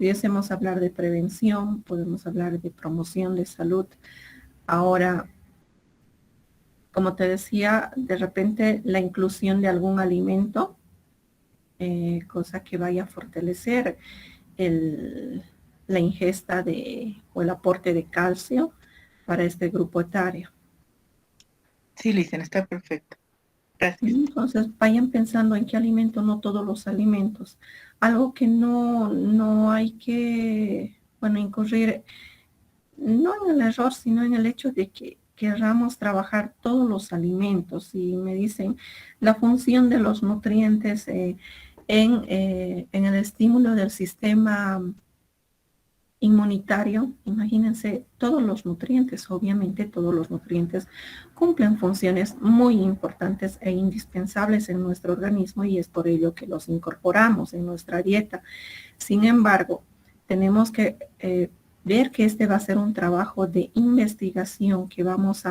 pudiésemos hablar de prevención, podemos hablar de promoción de salud. Ahora, como te decía, de repente la inclusión de algún alimento, cosa que vaya a fortalecer la ingesta o el aporte de calcio para este grupo etario. Sí, Lisen, está perfecto. Gracias. Entonces vayan pensando en qué alimento, no todos los alimentos. Algo que no hay que, incurrir, no en el error, sino en el hecho de que querramos trabajar todos los alimentos. Y me dicen la función de los nutrientes en el estímulo del sistema inmunitario. Imagínense, todos los nutrientes, obviamente todos los nutrientes cumplen funciones muy importantes e indispensables en nuestro organismo y es por ello que los incorporamos en nuestra dieta. Sin embargo, tenemos que ver que este va a ser un trabajo de investigación que vamos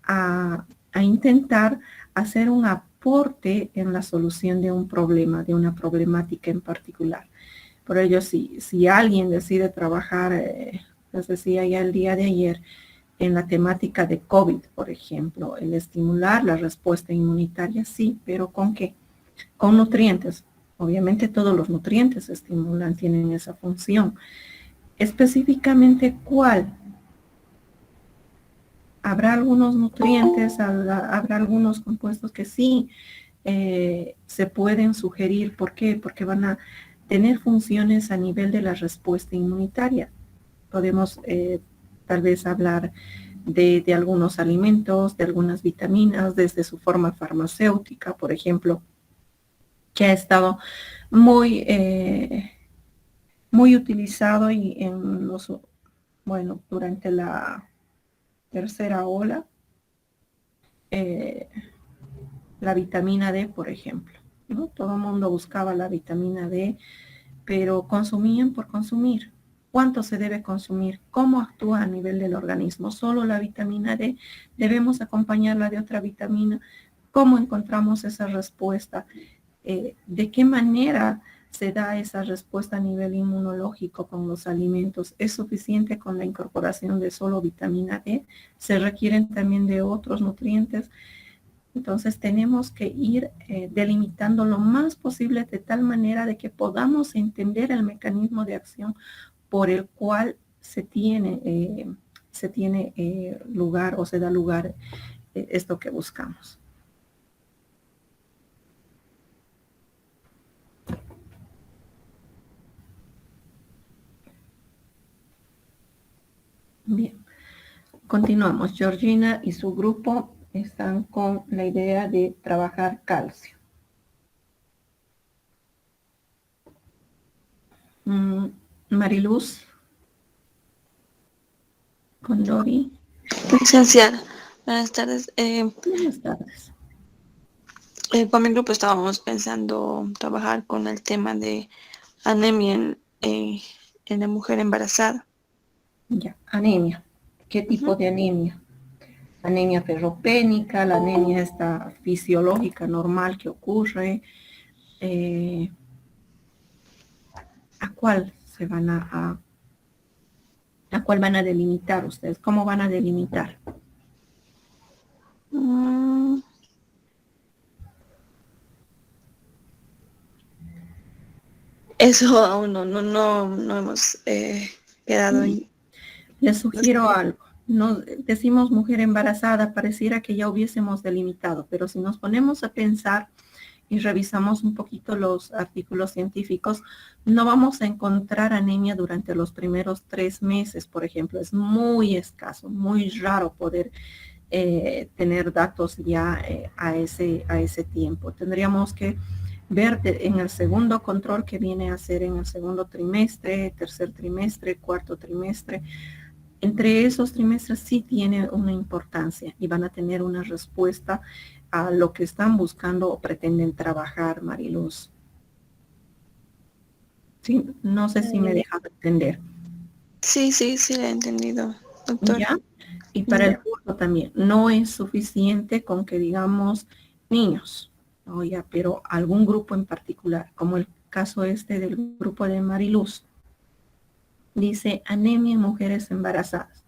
a intentar hacer un aporte en la solución de un problema, de una problemática en particular. Por ello, si alguien decide trabajar, les decía ya el día de ayer, en la temática de COVID, por ejemplo, el estimular la respuesta inmunitaria, sí, pero ¿con qué? Con nutrientes. Obviamente todos los nutrientes estimulan, tienen esa función. Específicamente, ¿cuál? Habrá algunos nutrientes, habrá algunos compuestos que sí se pueden sugerir. ¿Por qué? Porque van a tener funciones a nivel de la respuesta inmunitaria. Podemos tal vez hablar de algunos alimentos, de algunas vitaminas, desde su forma farmacéutica, por ejemplo, que ha estado muy utilizado y durante la tercera ola, la vitamina D, por ejemplo, ¿no? Todo el mundo buscaba la vitamina D, pero consumían por consumir. ¿Cuánto se debe consumir? ¿Cómo actúa a nivel del organismo? Solo la vitamina D, debemos acompañarla de otra vitamina. ¿Cómo encontramos esa respuesta? ¿De qué manera se da esa respuesta a nivel inmunológico con los alimentos? ¿Es suficiente con la incorporación de solo vitamina D? ¿Se requieren también de otros nutrientes? Entonces tenemos que ir delimitando lo más posible de tal manera de que podamos entender el mecanismo de acción por el cual se tiene lugar o se da lugar esto que buscamos. Bien, continuamos. Georgina y su grupo están con la idea de trabajar calcio. Mariluz, con Dori. Licenciada, buenas tardes. Buenas tardes. Con mi grupo estábamos pensando trabajar con el tema de anemia en la mujer embarazada. Ya, anemia. ¿Qué tipo de anemia? Anemia ferropénica, la anemia esta fisiológica normal que ocurre. ¿A cuál se van a cuál van a delimitar ustedes? ¿Cómo van a delimitar? Eso aún no hemos quedado ahí. Les sugiero algo. No decimos mujer embarazada, pareciera que ya hubiésemos delimitado, pero si nos ponemos a pensar y revisamos un poquito los artículos científicos, no vamos a encontrar anemia durante los primeros 3 meses, por ejemplo. Es muy escaso, muy raro poder tener datos ya a ese tiempo. Tendríamos que ver en el segundo control que viene a ser en el segundo trimestre, tercer trimestre, cuarto trimestre. Entre esos trimestres sí tiene una importancia y van a tener una respuesta a lo que están buscando o pretenden trabajar, Mariluz. Sí, no sé si me he dejado entender. Sí, le he entendido, doctor. ¿Ya? Y para el curso también, no es suficiente con que digamos niños, ¿no? Ya, pero algún grupo en particular, como el caso del grupo de Mariluz. Dice anemia en mujeres embarazadas.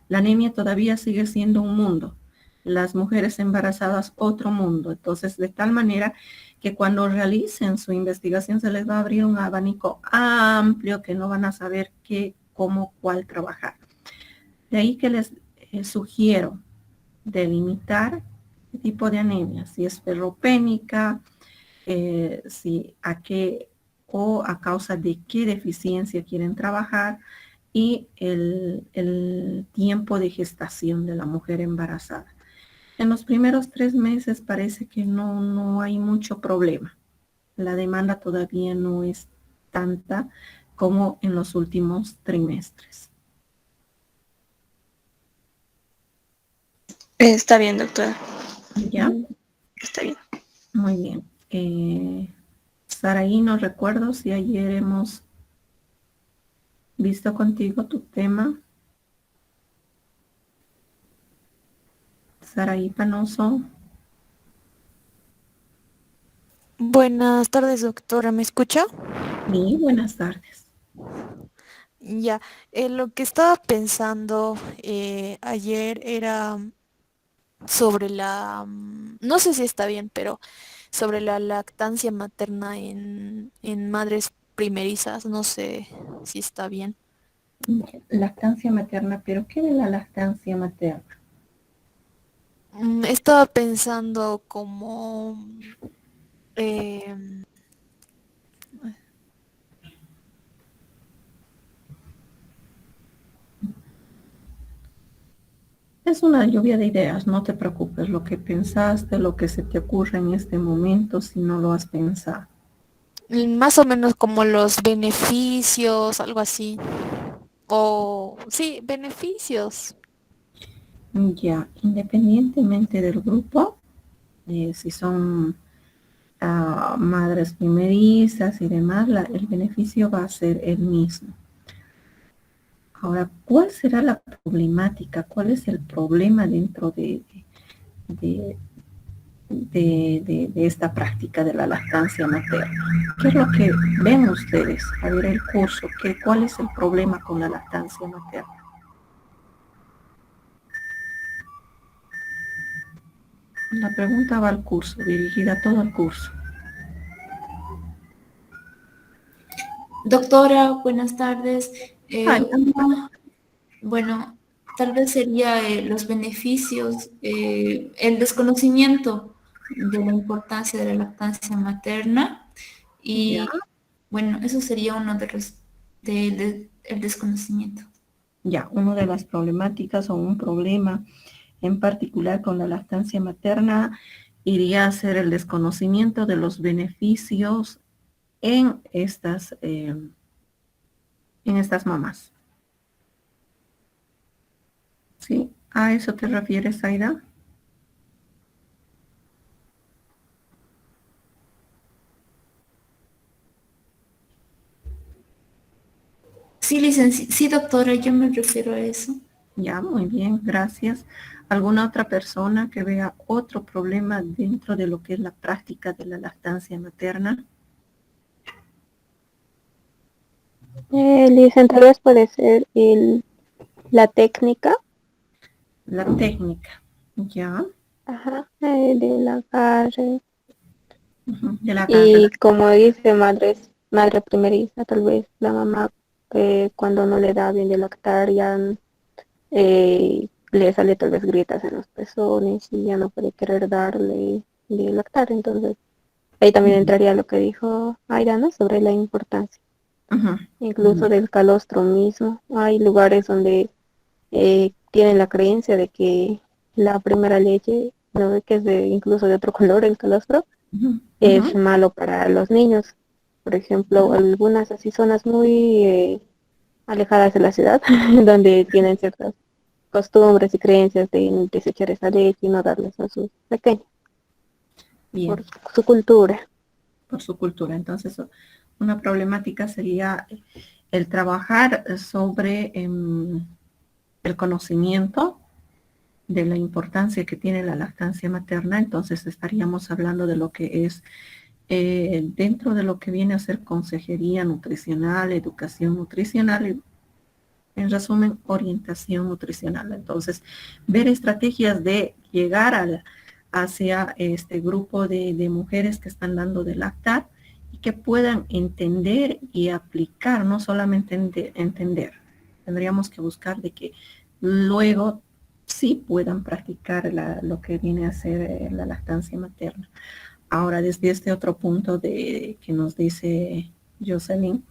La anemia todavía sigue siendo un mundo. Las mujeres embarazadas, otro mundo. Entonces, de tal manera que cuando realicen su investigación se les va a abrir un abanico amplio que no van a saber qué, cómo, cuál trabajar. De ahí que les sugiero delimitar qué tipo de anemia, si es ferropénica, si a qué o a causa de qué deficiencia quieren trabajar y el tiempo de gestación de la mujer embarazada. En los primeros 3 meses parece que no hay mucho problema. La demanda todavía no es tanta como en los últimos trimestres. Está bien, doctora. ¿Ya? Está bien. Muy bien. Saraí, no recuerdo si ayer hemos visto contigo tu tema. Saraí Panoso. Buenas tardes, doctora. ¿Me escucha? Sí, buenas tardes. Ya, lo que estaba pensando ayer era sobre no sé si está bien, pero sobre la lactancia materna en madres primerizas. No sé si está bien. Lactancia materna, pero ¿qué de la lactancia materna? Estaba pensando como... em, Es una lluvia de ideas, no te preocupes. Lo que pensaste, lo que se te ocurre en este momento, si no lo has pensado. más o menos como los beneficios, algo así. O sí, beneficios. Ya, independientemente del grupo, si son madres primerizas y demás, el beneficio va a ser el mismo. Ahora, ¿cuál será la problemática? ¿Cuál es el problema dentro de, de esta práctica de la lactancia materna? ¿Qué es lo que ven ustedes a ver el curso? ¿Cuál es el problema con la lactancia materna? La pregunta va al curso, dirigida a todo el curso. Doctora, buenas tardes. Ay, Bueno, tal vez sería los beneficios, el desconocimiento de la importancia de la lactancia materna ya, y bueno, eso sería uno de los el desconocimiento. ya, una de las problemáticas o un problema en particular con la lactancia materna iría a ser el desconocimiento de los beneficios en estas mamás. ¿Sí? ¿A eso te refieres, Aida? Sí, sí, doctora, yo me refiero a eso. Ya, muy bien, gracias. ¿Alguna otra persona que vea otro problema dentro de lo que es la práctica de la lactancia materna? Dicen, tal vez puede ser la técnica, La técnica, ya, ajá, del agarre. de la garra. Y como dice madre primeriza, tal vez la mamá cuando no le da bien de lactar ya le sale tal vez grietas en los pezones y ya no puede querer darle de lactar. Entonces ahí también entraría lo que dijo Aira, ¿no? Sobre la importancia, incluso del calostro mismo. Hay lugares donde tienen la creencia de que la primera leche, ¿no? Que es incluso de otro color, el calostro, es malo para los niños. Por ejemplo, algunas así zonas muy alejadas de la ciudad, donde tienen ciertas costumbres y creencias de desechar esa leche y no darles a sus pequeños, Bien, por su cultura. por su cultura. Entonces, una problemática sería el trabajar sobre el conocimiento de la importancia que tiene la lactancia materna. Entonces, estaríamos hablando de lo que es dentro de lo que viene a ser consejería nutricional, educación nutricional, En resumen, orientación nutricional. Entonces, ver estrategias de llegar hacia este grupo de mujeres que están dando de lactar y que puedan entender y aplicar, no solamente entender. Tendríamos que buscar de que luego sí puedan practicar lo que viene a ser la lactancia materna. Ahora, desde este otro punto que nos dice Jocelyn,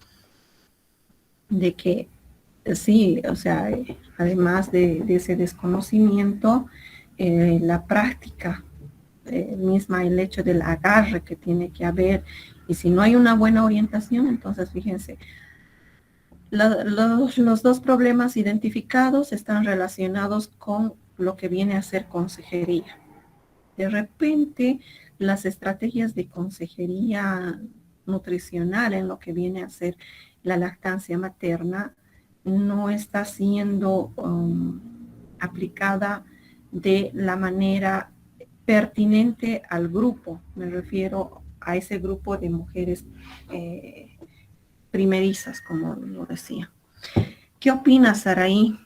de que sí, o sea, además de ese desconocimiento, la práctica misma, el hecho del agarre que tiene que haber, y si no hay una buena orientación, entonces fíjense, los dos problemas identificados están relacionados con lo que viene a ser consejería. De repente, las estrategias de consejería nutricional en lo que viene a ser la lactancia materna no está siendo aplicada de la manera pertinente al grupo. Me refiero a ese grupo de mujeres primerizas, como lo decía. ¿Qué opinas, Saraí?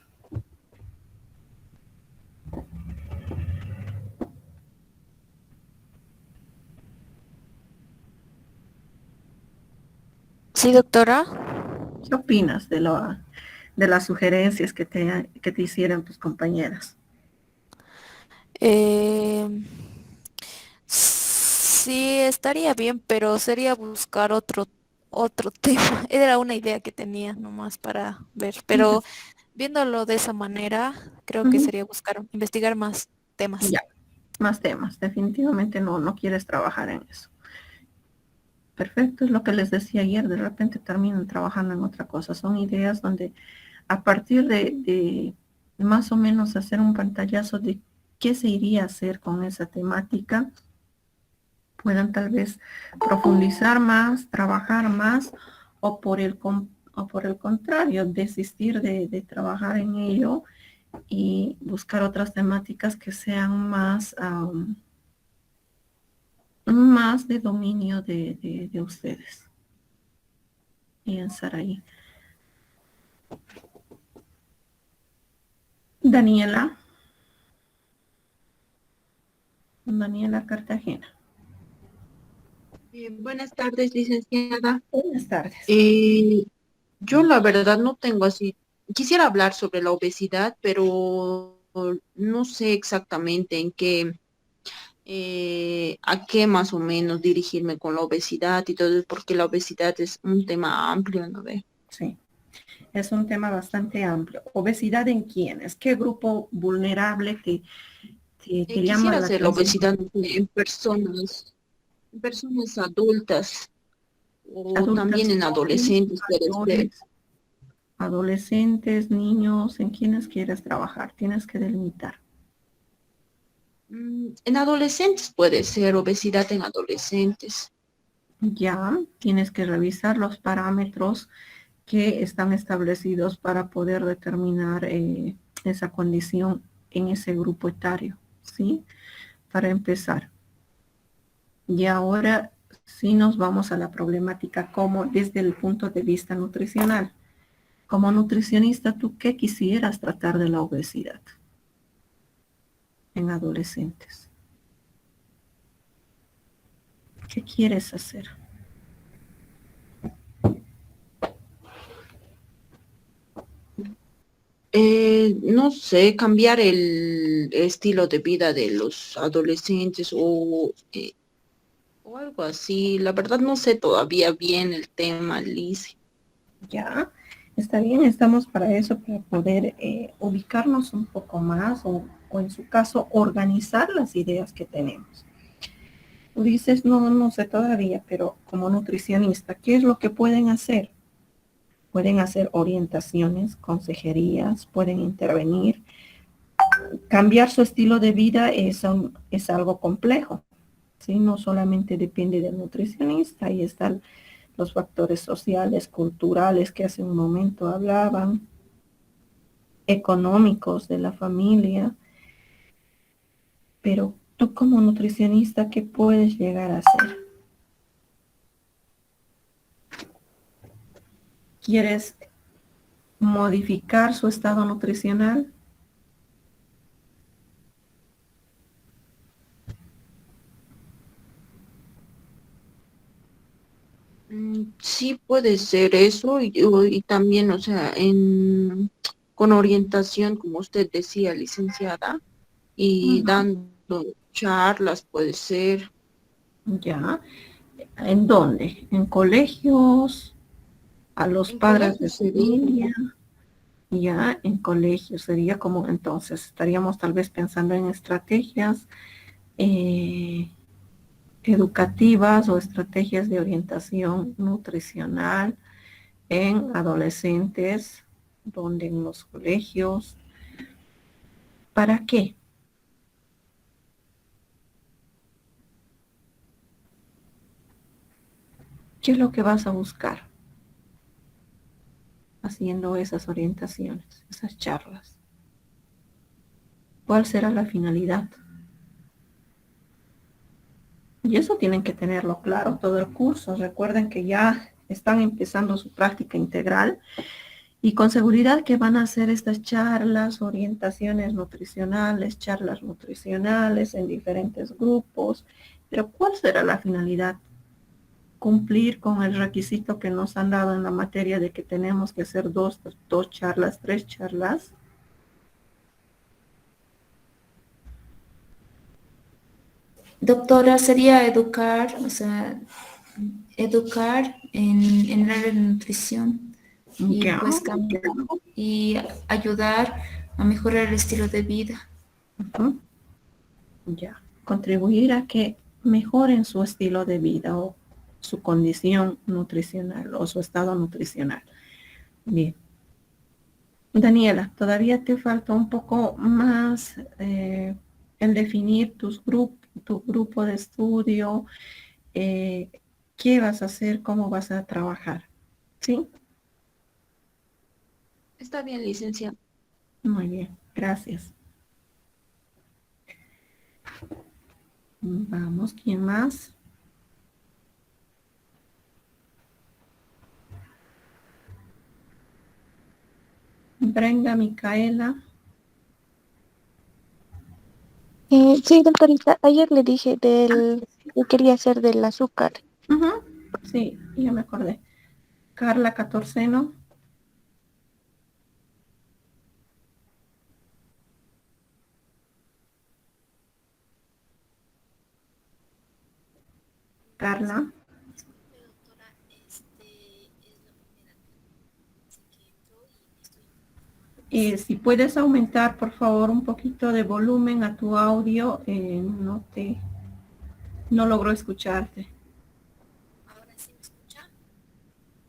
Sí, doctora. ¿Qué opinas de las sugerencias que te hicieron tus compañeras? Sí, estaría bien, pero sería buscar otro tema. Era una idea que tenía nomás para ver, pero viéndolo de esa manera, creo que Ujú. sería investigar más temas. Ya, más temas. Definitivamente no quieres trabajar en eso. Perfecto, es lo que les decía ayer. De repente terminan trabajando en otra cosa. Son ideas donde a partir de más o menos hacer un pantallazo de qué se iría a hacer con esa temática, puedan tal vez profundizar más, trabajar más, o por el contrario, desistir de trabajar en ello y buscar otras temáticas que sean más de dominio de ustedes. Pensar ahí. Daniela Cartagena. Buenas tardes, licenciada. Buenas tardes. Yo la verdad no tengo así, quisiera hablar sobre la obesidad, pero no sé exactamente a qué más o menos dirigirme con la obesidad y todo, porque la obesidad es un tema amplio, ¿no ve? Sí, es un tema bastante amplio. ¿Obesidad en quiénes? ¿Qué grupo vulnerable te llama Quisiera la hacer la atención? obesidad en personas adultas o Adultas también en jóvenes, adolescentes, puede ser. mayores, adolescentes, niños, ¿en quiénes quieres trabajar? Tienes que delimitar. En adolescentes puede ser obesidad en adolescentes. Ya tienes que revisar los parámetros que están establecidos para poder determinar esa condición en ese grupo etario, ¿sí? Para empezar. Y ahora sí nos vamos a la problemática como desde el punto de vista nutricional. Como nutricionista, ¿tú qué quisieras tratar de la obesidad en adolescentes? ¿Qué quieres hacer? No sé, cambiar el estilo de vida de los adolescentes o algo así. La verdad no sé todavía bien el tema, Liz. Ya, está bien, estamos para eso, para poder ubicarnos un poco más o en su caso organizar las ideas que tenemos. Tú dices, no sé todavía, pero como nutricionista, ¿qué es lo que pueden hacer? Pueden hacer orientaciones, consejerías, pueden intervenir. Cambiar su estilo de vida es algo complejo, ¿sí? No solamente depende del nutricionista, ahí están los factores sociales, culturales que hace un momento hablaban, económicos de la familia, pero tú como nutricionista, ¿qué puedes llegar a hacer? ¿Quieres modificar su estado nutricional. Sí puede ser eso y también, o sea, con orientación, como usted decía, licenciada, y Ujú. dando charlas puede ser. Ya. ¿En dónde? ¿En colegios? ¿A los En padres colegio de sería. familia? Ya, en colegios sería como entonces, estaríamos tal vez pensando en estrategias eh, educativas o estrategias de orientación nutricional en adolescentes, donde en los colegios. ¿Para qué? ¿Qué es lo que vas a buscar haciendo esas orientaciones, esas charlas? ¿Cuál será la finalidad? Y eso tienen que tenerlo claro todo el curso. Recuerden que ya están empezando su práctica integral y con seguridad que van a hacer estas charlas, orientaciones nutricionales, charlas nutricionales en diferentes grupos. Pero ¿cuál será la finalidad? Cumplir con el requisito que nos han dado en la materia de que tenemos que hacer dos charlas, tres charlas. Doctora, sería educar, o sea, educar en el área de nutrición y Ya, pues y ayudar a mejorar el estilo de vida. ujú, ya. Contribuir a que mejoren su estilo de vida o su condición nutricional o su estado nutricional. Bien. Daniela, todavía te falta un poco más el definir tu grupo de estudio, eh, qué vas a hacer, cómo vas a trabajar. ¿Sí? Está bien, licenciada. Muy bien, gracias. Vamos, ¿quién más? Brenda, Micaela. Sí, doctorita, ayer le dije del que quería hacer del azúcar. Ujú, sí, ya me acordé. Carla Catorceno. Carla. Si puedes aumentar, por favor, un poquito de volumen a tu audio, no logro escucharte. Ahora sí me escucha.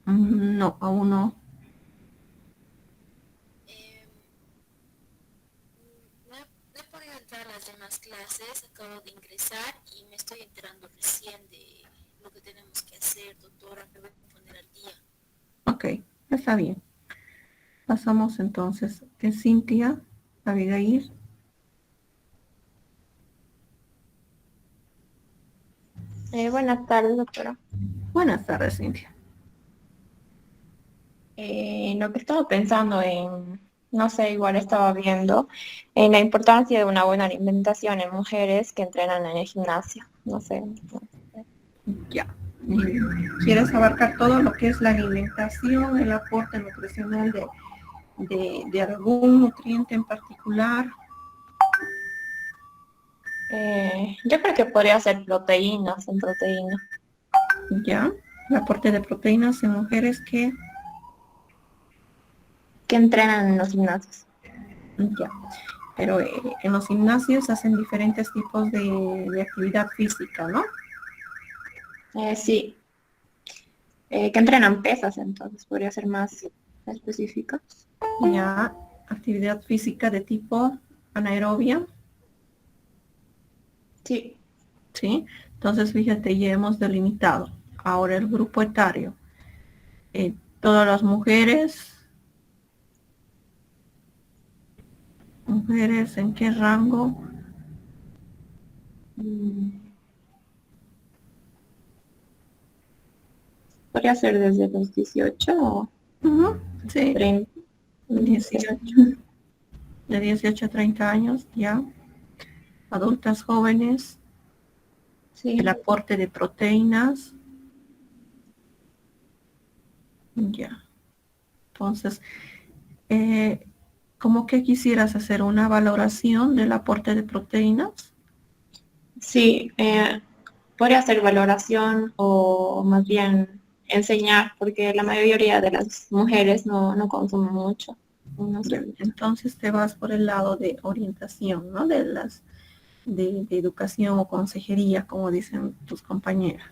No, aún no. Eh, no he podido entrar a las demás clases, acabo de ingresar y me estoy enterando recién de lo que tenemos que hacer, doctora, me voy a poner al día. Ok, está bien. Pasamos entonces. Cintia, Abigail. Buenas tardes, doctora. Buenas tardes, Cintia. Lo que estaba pensando no sé, igual estaba viendo en la importancia de una buena alimentación en mujeres que entrenan en el gimnasio. No sé. Ya. ¿Quieres abarcar todo lo que es la alimentación, el aporte nutricional de algún nutriente en particular? Yo creo que podría ser proteínas en proteína. Ya. El aporte de proteínas en mujeres Que entrenan en los gimnasios. ya. Pero en los gimnasios hacen diferentes tipos de actividad física, ¿no? Sí, que entrenan pesas, entonces podría ser más específica. Ya. Actividad física de tipo anaerobia. Sí, ¿Sí? Entonces, fíjate, ya hemos delimitado. Ahora el grupo etario. Todas las mujeres, ¿en qué rango? podría ser desde los 18 o Ujú, sí, 30. 18, de 18 a 30 años, ya. Adultas jóvenes, Sí. el aporte de proteínas, ya. Entonces, ¿cómo que quisieras hacer una valoración del aporte de proteínas? Sí, podría hacer valoración o más bien enseñar, porque la mayoría de las mujeres no consumen mucho. No sé. Entonces te vas por el lado de orientación, ¿no? De educación o consejería, como dicen tus compañeras.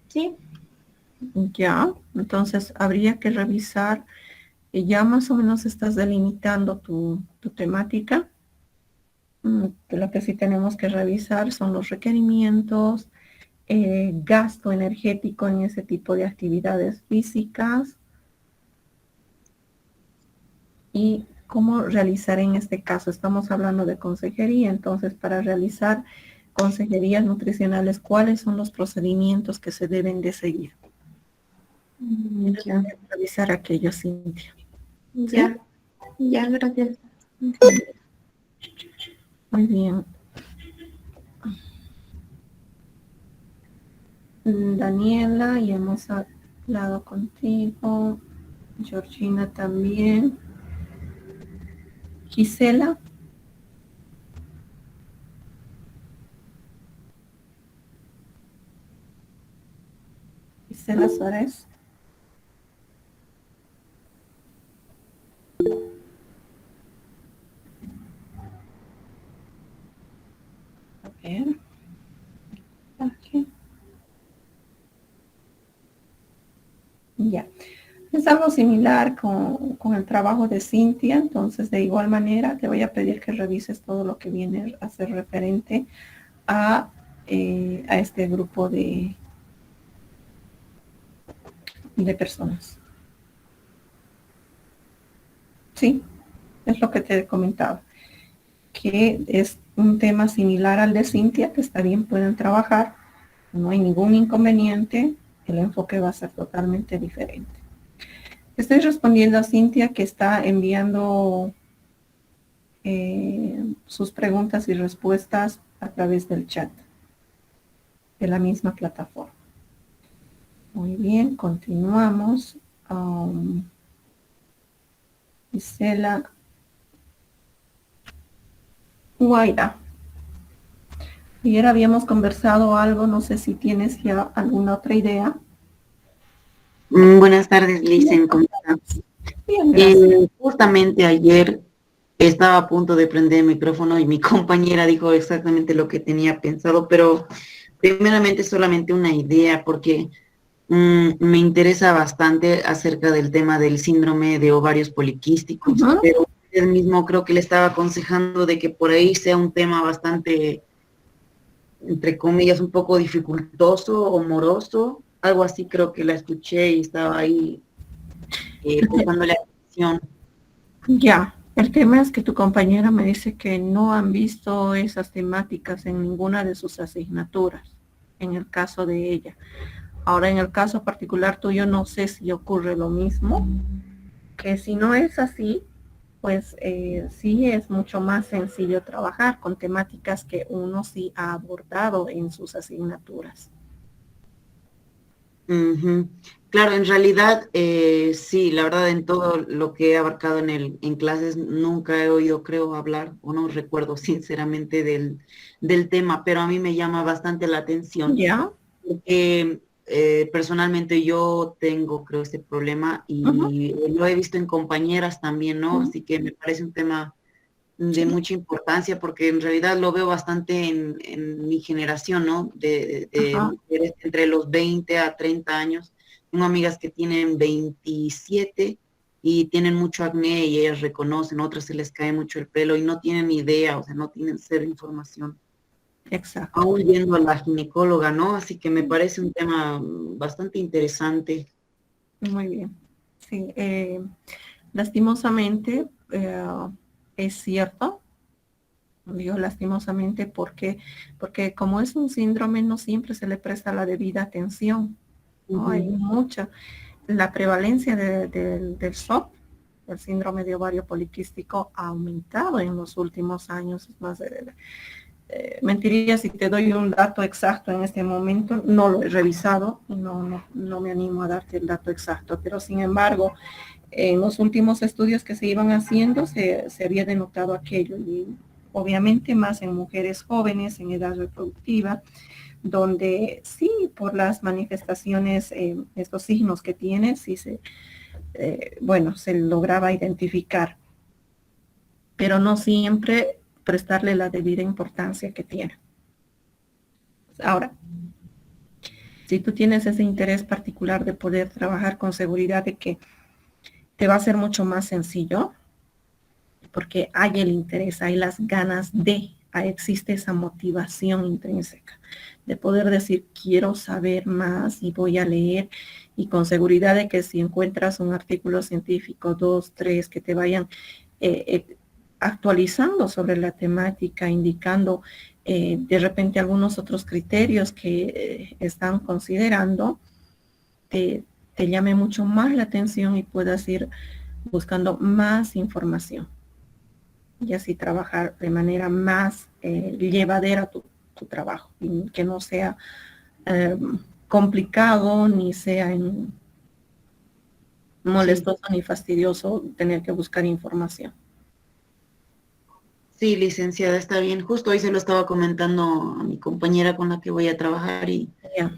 Sí, Ya, entonces habría que revisar, ya más o menos estás delimitando tu temática. Lo que sí tenemos que revisar son los requerimientos, gasto energético en ese tipo de actividades físicas y cómo realizar en este caso. Estamos hablando de consejería, entonces para realizar consejerías nutricionales, ¿cuáles son los procedimientos que se deben de seguir? ya, Revisar aquello, Cintia. ya, ya, gracias. Muy bien. Daniela, ya hemos hablado contigo. Georgina también. Gisela. Gisela Suárez. A ver. Aquí. Ya. Es algo similar con el trabajo de Cintia, entonces de igual manera te voy a pedir que revises todo lo que viene a ser referente a este grupo de personas. Sí, es lo que te he comentado, que es un tema similar al de Cintia, que está bien, pueden trabajar, no hay ningún inconveniente, el enfoque va a ser totalmente diferente. Estoy respondiendo a Cintia, que está enviando sus preguntas y respuestas a través del chat de la misma plataforma. Muy bien, continuamos. Gisela. Guaira. Ayer habíamos conversado algo, no sé si tienes ya alguna otra idea. Buenas tardes, Licen, ¿cómo estás? Bien, gracias. Justamente ayer estaba a punto de prender el micrófono y mi compañera dijo exactamente lo que tenía pensado, pero primeramente solamente una idea, porque me interesa bastante acerca del tema del síndrome de ovarios poliquísticos, pero él mismo creo que le estaba aconsejando de que por ahí sea un tema bastante, entre comillas, un poco dificultoso o moroso, algo así creo que la escuché y estaba ahí prestándole atención. Ya, el tema es que tu compañera me dice que no han visto esas temáticas en ninguna de sus asignaturas, en el caso de ella. Ahora, en el caso particular tuyo, no sé si ocurre lo mismo, que si no es así, pues sí es mucho más sencillo trabajar con temáticas que uno sí ha abordado en sus asignaturas. Claro, en realidad sí, la verdad en todo lo que he abarcado en clases nunca he oído, creo, hablar o no recuerdo sinceramente del tema, pero a mí me llama bastante la atención. ¿Ya? Porque personalmente yo tengo, creo, este problema y lo he visto en compañeras también, ¿no? Así que me parece un tema de mucha importancia porque en realidad lo veo bastante en mi generación, ¿no? De mujeres entre los 20 a 30 años. Tengo amigas que tienen 27 y tienen mucho acné y ellas reconocen, otras se les cae mucho el pelo y no tienen idea, o sea, no tienen cero información. Exacto. Aún yendo a la ginecóloga, ¿no? Así que me parece un tema bastante interesante. Muy bien. Sí, lastimosamente es cierto. Digo lastimosamente porque como es un síndrome no siempre se le presta la debida atención, ¿no? Hay mucha, la prevalencia del SOP el síndrome de ovario poliquístico ha aumentado en los últimos años. Es más, mentiría si te doy un dato exacto en este momento, no lo he revisado y no me animo a darte el dato exacto, pero sin embargo, en los últimos estudios que se iban haciendo se había denotado aquello, y obviamente más en mujeres jóvenes en edad reproductiva, donde sí, por las manifestaciones, estos signos que tiene, sí se lograba identificar, pero no siempre prestarle la debida importancia que tiene. Ahora, si tú tienes ese interés particular de poder trabajar con seguridad de que te va a ser mucho más sencillo, porque hay el interés, hay las ganas existe esa motivación intrínseca de poder decir, quiero saber más y voy a leer, y con seguridad de que si encuentras un artículo científico, 2, 3, que te vayan actualizando sobre la temática, indicando de repente algunos otros criterios que están considerando, te llame mucho más la atención y puedas ir buscando más información y así trabajar de manera más llevadera tu trabajo, y que no sea complicado ni sea molestoso ni fastidioso tener que buscar información. Sí, licenciada, está bien. Justo hoy se lo estaba comentando a mi compañera con la que voy a trabajar y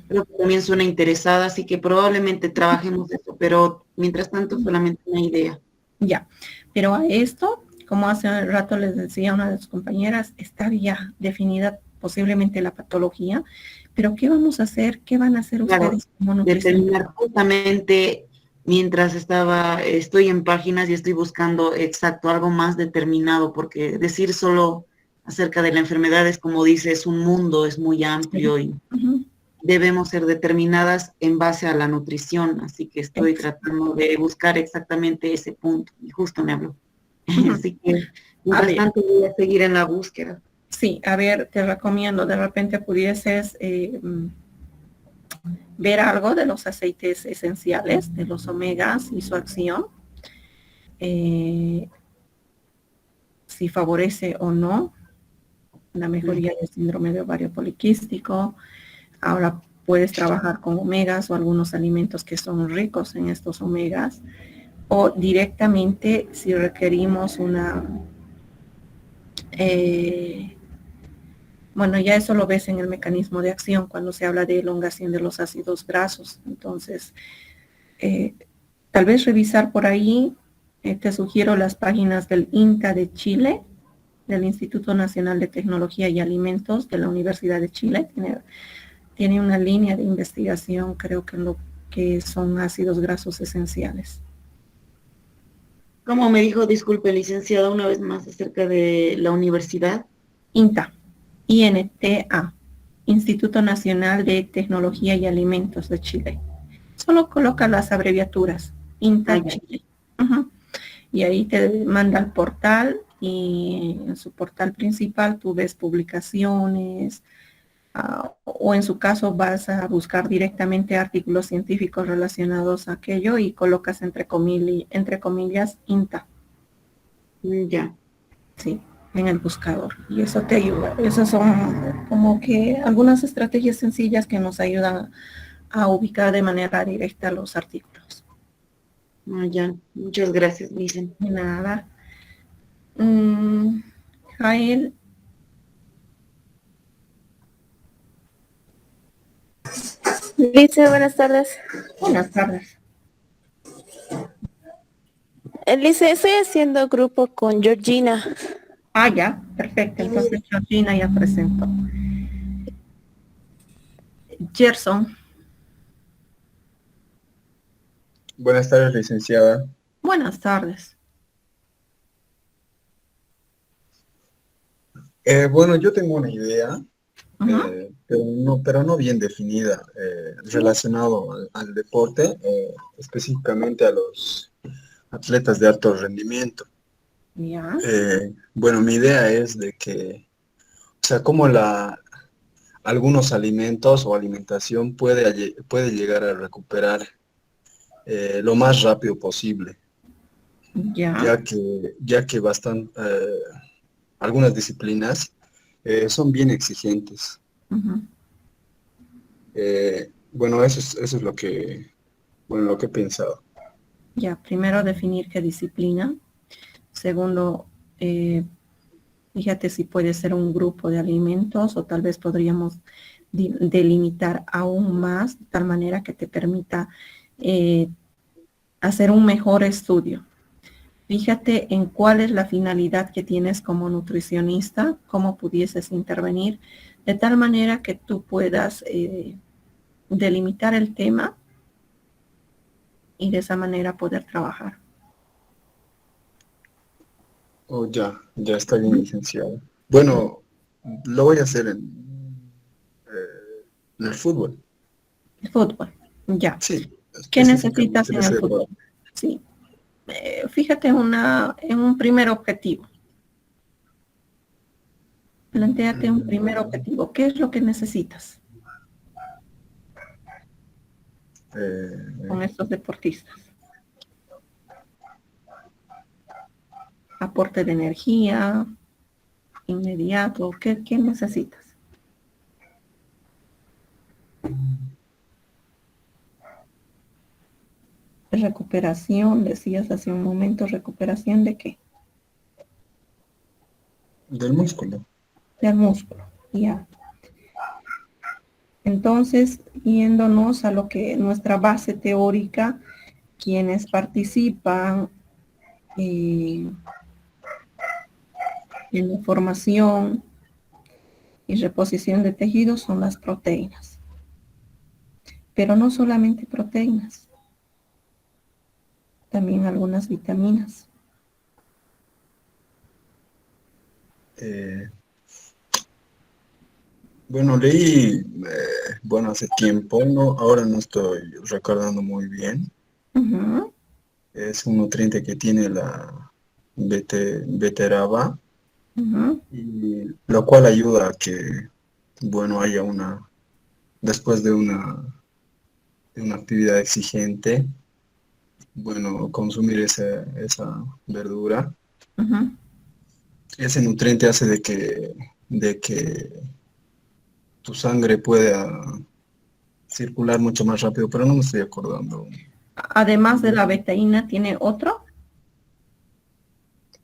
creo que también suena interesada, así que probablemente trabajemos eso, pero mientras tanto solamente una idea. Ya, pero a esto, como hace un rato les decía una de sus compañeras, está ya definida posiblemente la patología, pero ¿qué vamos a hacer? ¿Qué van a hacer ustedes como nutricionistas? Determinar justamente mientras estoy en páginas y estoy buscando algo más determinado, porque decir solo acerca de la enfermedad es, como dice, es un mundo, es muy amplio y debemos ser determinadas en base a la nutrición, así que estoy tratando de buscar exactamente ese punto, y justo me habló. Así que, mientras tanto, voy a seguir en la búsqueda. Sí, a ver, te recomiendo, de repente pudieses ver algo de los aceites esenciales, de los omegas y su acción, si favorece o no la mejoría del síndrome de ovario poliquístico. Ahora puedes trabajar con omegas o algunos alimentos que son ricos en estos omegas, o directamente si requerimos ya eso lo ves en el mecanismo de acción cuando se habla de elongación de los ácidos grasos. Entonces, tal vez revisar por ahí, te sugiero las páginas del INTA de Chile, del Instituto Nacional de Tecnología y Alimentos de la Universidad de Chile. Tiene una línea de investigación, creo que en lo que son ácidos grasos esenciales. ¿Cómo me dijo, disculpe, licenciada, una vez más acerca de la universidad? INTA. INTA, Instituto Nacional de Tecnología y Alimentos de Chile. Solo coloca las abreviaturas, INTA Chile. Y ahí te manda al portal, y en su portal principal tú ves publicaciones, o en su caso vas a buscar directamente artículos científicos relacionados a aquello y colocas entre comillas INTA. Ya. Sí, en el buscador, y eso te ayuda. Esas son como que algunas estrategias sencillas que nos ayudan a ubicar de manera directa los artículos. Ya, muchas gracias, Licen. De nada. Jael. Lice, buenas tardes. Buenas tardes. Lice, estoy haciendo grupo con Georgina. Ya, perfecto. Entonces Georgina ya presentó. Gerson. Buenas tardes, licenciada. Buenas tardes. Bueno, yo tengo una idea, pero no bien definida, relacionado al deporte, específicamente a los atletas de alto rendimiento. Ya. Bueno, mi idea es de que, o sea, como algunos alimentos o alimentación puede llegar a recuperar lo más rápido posible. Ya. ya que algunas disciplinas son bien exigentes. Ujú. Bueno, eso es lo que, bueno, lo que he pensado. Ya, primero definir qué disciplina. Segundo, fíjate si puede ser un grupo de alimentos o tal vez podríamos delimitar aún más de tal manera que te permita hacer un mejor estudio. Fíjate en cuál es la finalidad que tienes como nutricionista, cómo pudieses intervenir, de tal manera que tú puedas delimitar el tema y de esa manera poder trabajar. Oh, ya está bien, licenciado. Bueno, lo voy a hacer en el fútbol. El fútbol, ya. Sí, ¿Qué necesitas específicamente en el ese fútbol? deporte. Sí. Fíjate en un primer objetivo. Plantéate un primer objetivo. ¿Qué es lo que necesitas con estos deportistas? Aporte de energía, inmediato. ¿Qué necesitas? Recuperación, decías hace un momento, ¿recuperación de qué? Del músculo. Del músculo, ya. Entonces, yéndonos a lo que nuestra base teórica, quienes participan en la formación y reposición de tejidos son las proteínas. Pero no solamente proteínas, también algunas vitaminas. Bueno, leí, bueno, hace tiempo, no, ahora no estoy recordando muy bien. Uh-huh. Es un nutriente que tiene la beteraba, Uh-huh. y lo cual ayuda a que, bueno, haya después de una actividad exigente, bueno, consumir esa verdura. Uh-huh. Ese nutriente hace de que tu sangre pueda circular mucho más rápido, pero no me estoy acordando. Además de la betaína, ¿tiene otro?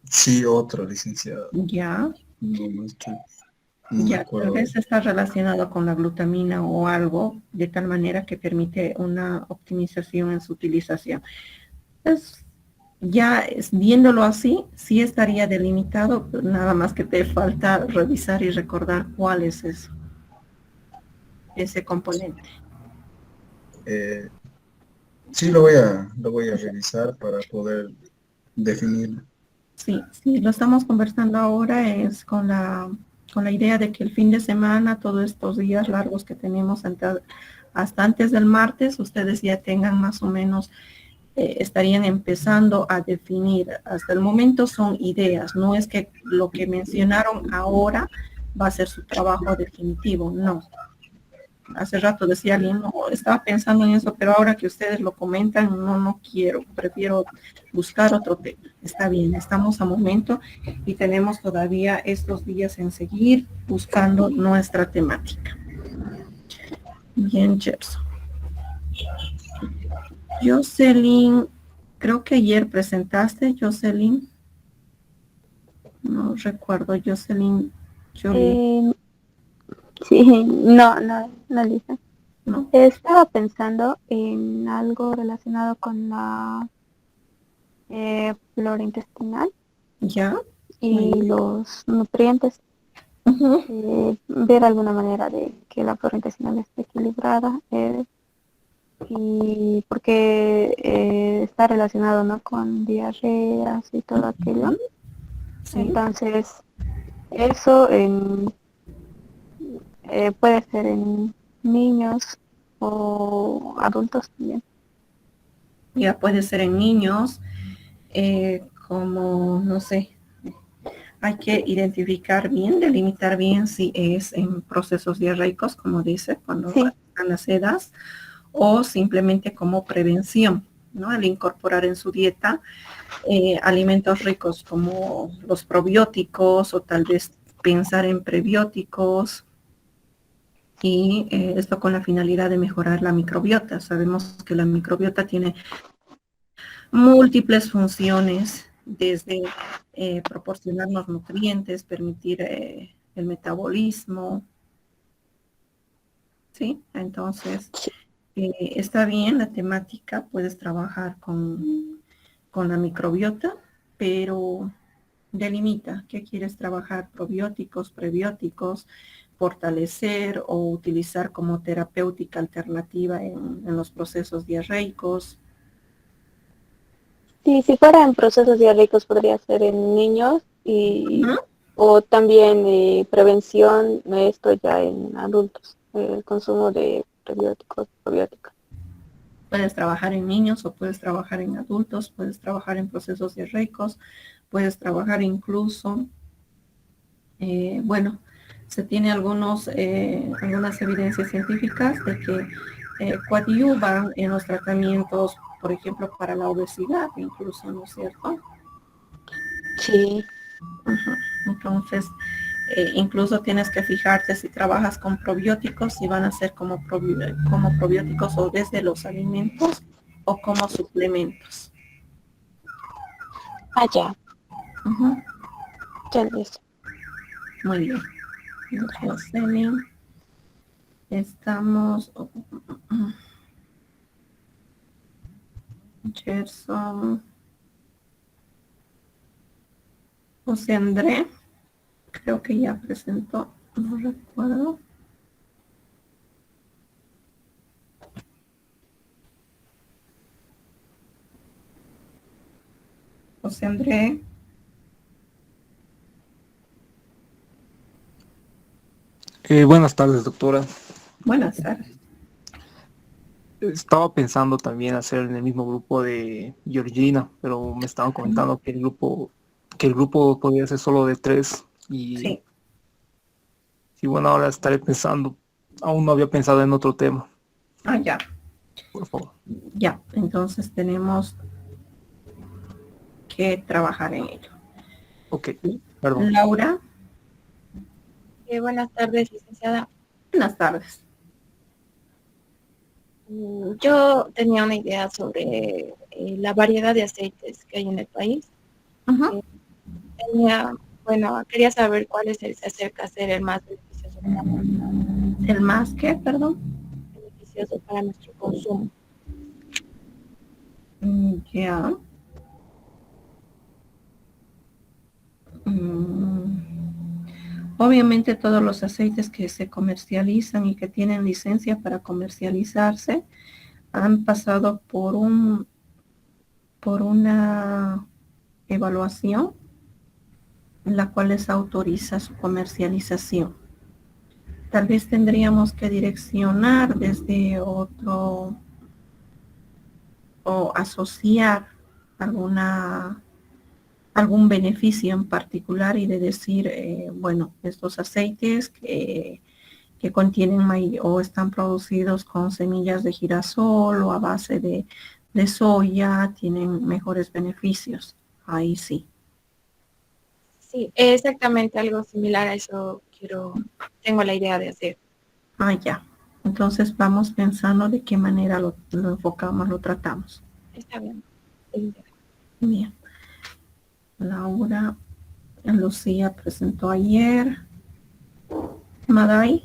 Sí, otro, licenciado. Ya. No me Ya, tal acuerdo. vez está relacionado con la glutamina o algo, de tal manera que permite una optimización en su utilización. Viéndolo así, sí estaría delimitado, pero nada más que te falta revisar y recordar cuál es ese componente. Sí, lo voy a revisar para poder definirlo. Sí, lo estamos conversando ahora es con la idea de que el fin de semana, todos estos días largos que tenemos hasta antes del martes, ustedes ya tengan más o menos, estarían empezando a definir. Hasta el momento son ideas, no es que lo que mencionaron ahora va a ser su trabajo definitivo, no. Hace rato decía alguien, no, estaba pensando en eso, pero ahora que ustedes lo comentan, no quiero, prefiero buscar otro tema. Está bien, estamos a momento y tenemos todavía estos días en seguir buscando nuestra temática. Bien, Gerson. Jocelyn, creo que ayer presentaste, Jocelyn. No recuerdo, Jocelyn. Sí, no, Lisa. ¿No? Estaba pensando en algo relacionado con la flora intestinal. ¿Ya? Y los nutrientes. Ver alguna manera de que la flora intestinal esté equilibrada. Y porque está relacionado, ¿no?, con diarreas y todo aquello. Sí. Entonces, eso puede ser en niños o adultos también. Ya puede ser en niños, como, no sé, hay que identificar bien, delimitar bien si es en procesos diarreicos, como dice, cuando están las sedas, o simplemente como prevención, ¿no? Al incorporar en su dieta alimentos ricos como los probióticos o tal vez pensar en prebióticos y esto con la finalidad de mejorar la microbiota. Sabemos que la microbiota tiene múltiples funciones desde proporcionarnos nutrientes, permitir el metabolismo, ¿sí? Entonces, está bien la temática, puedes trabajar con la microbiota, pero delimita qué quieres trabajar, probióticos, prebióticos, fortalecer o utilizar como terapéutica alternativa en los procesos diarreicos. Sí, si fuera en procesos diarreicos podría ser en niños o también prevención, esto ya en adultos, el consumo de prebióticos, probióticos. Puedes trabajar en niños o puedes trabajar en adultos, puedes trabajar en procesos diarreicos, puedes trabajar incluso, bueno, se tiene algunas evidencias científicas de que coadyuvan en los tratamientos, por ejemplo, para la obesidad, incluso, ¿no es cierto? Sí. Entonces, incluso tienes que fijarte si trabajas con probióticos, si van a ser como probióticos o desde los alimentos o como suplementos. Ya. Ya listo. Muy bien. Jocelyn. Estamos... Gerson. José André. Creo que ya presentó. No recuerdo. José André. Buenas tardes, doctora. Buenas tardes. Estaba pensando también hacer en el mismo grupo de Georgina, pero me estaban comentando que el grupo podría ser solo de 3 y sí. Y bueno, ahora estaré pensando, aún no había pensado en otro tema. Ya. Por favor. Ya, entonces tenemos que trabajar en ello. Ok, perdón. Laura. Buenas tardes, licenciada. Buenas tardes. Yo tenía una idea sobre la variedad de aceites que hay en el país. Quería saber cuál es se acerca a ser el más beneficioso para nosotros. ¿El más qué, perdón? Beneficioso para nuestro consumo. Ya. Obviamente todos los aceites que se comercializan y que tienen licencia para comercializarse han pasado por una evaluación en la cual les autoriza su comercialización. Tal vez tendríamos que direccionar desde otro o asociar algún beneficio en particular y de decir, bueno, estos aceites que contienen o están producidos con semillas de girasol o a base de soya tienen mejores beneficios. Ahí sí. Sí, exactamente algo similar a eso tengo la idea de hacer. Ya. Entonces vamos pensando de qué manera lo enfocamos, lo tratamos. Está bien. Bien. Laura, Lucía presentó ayer. Maday.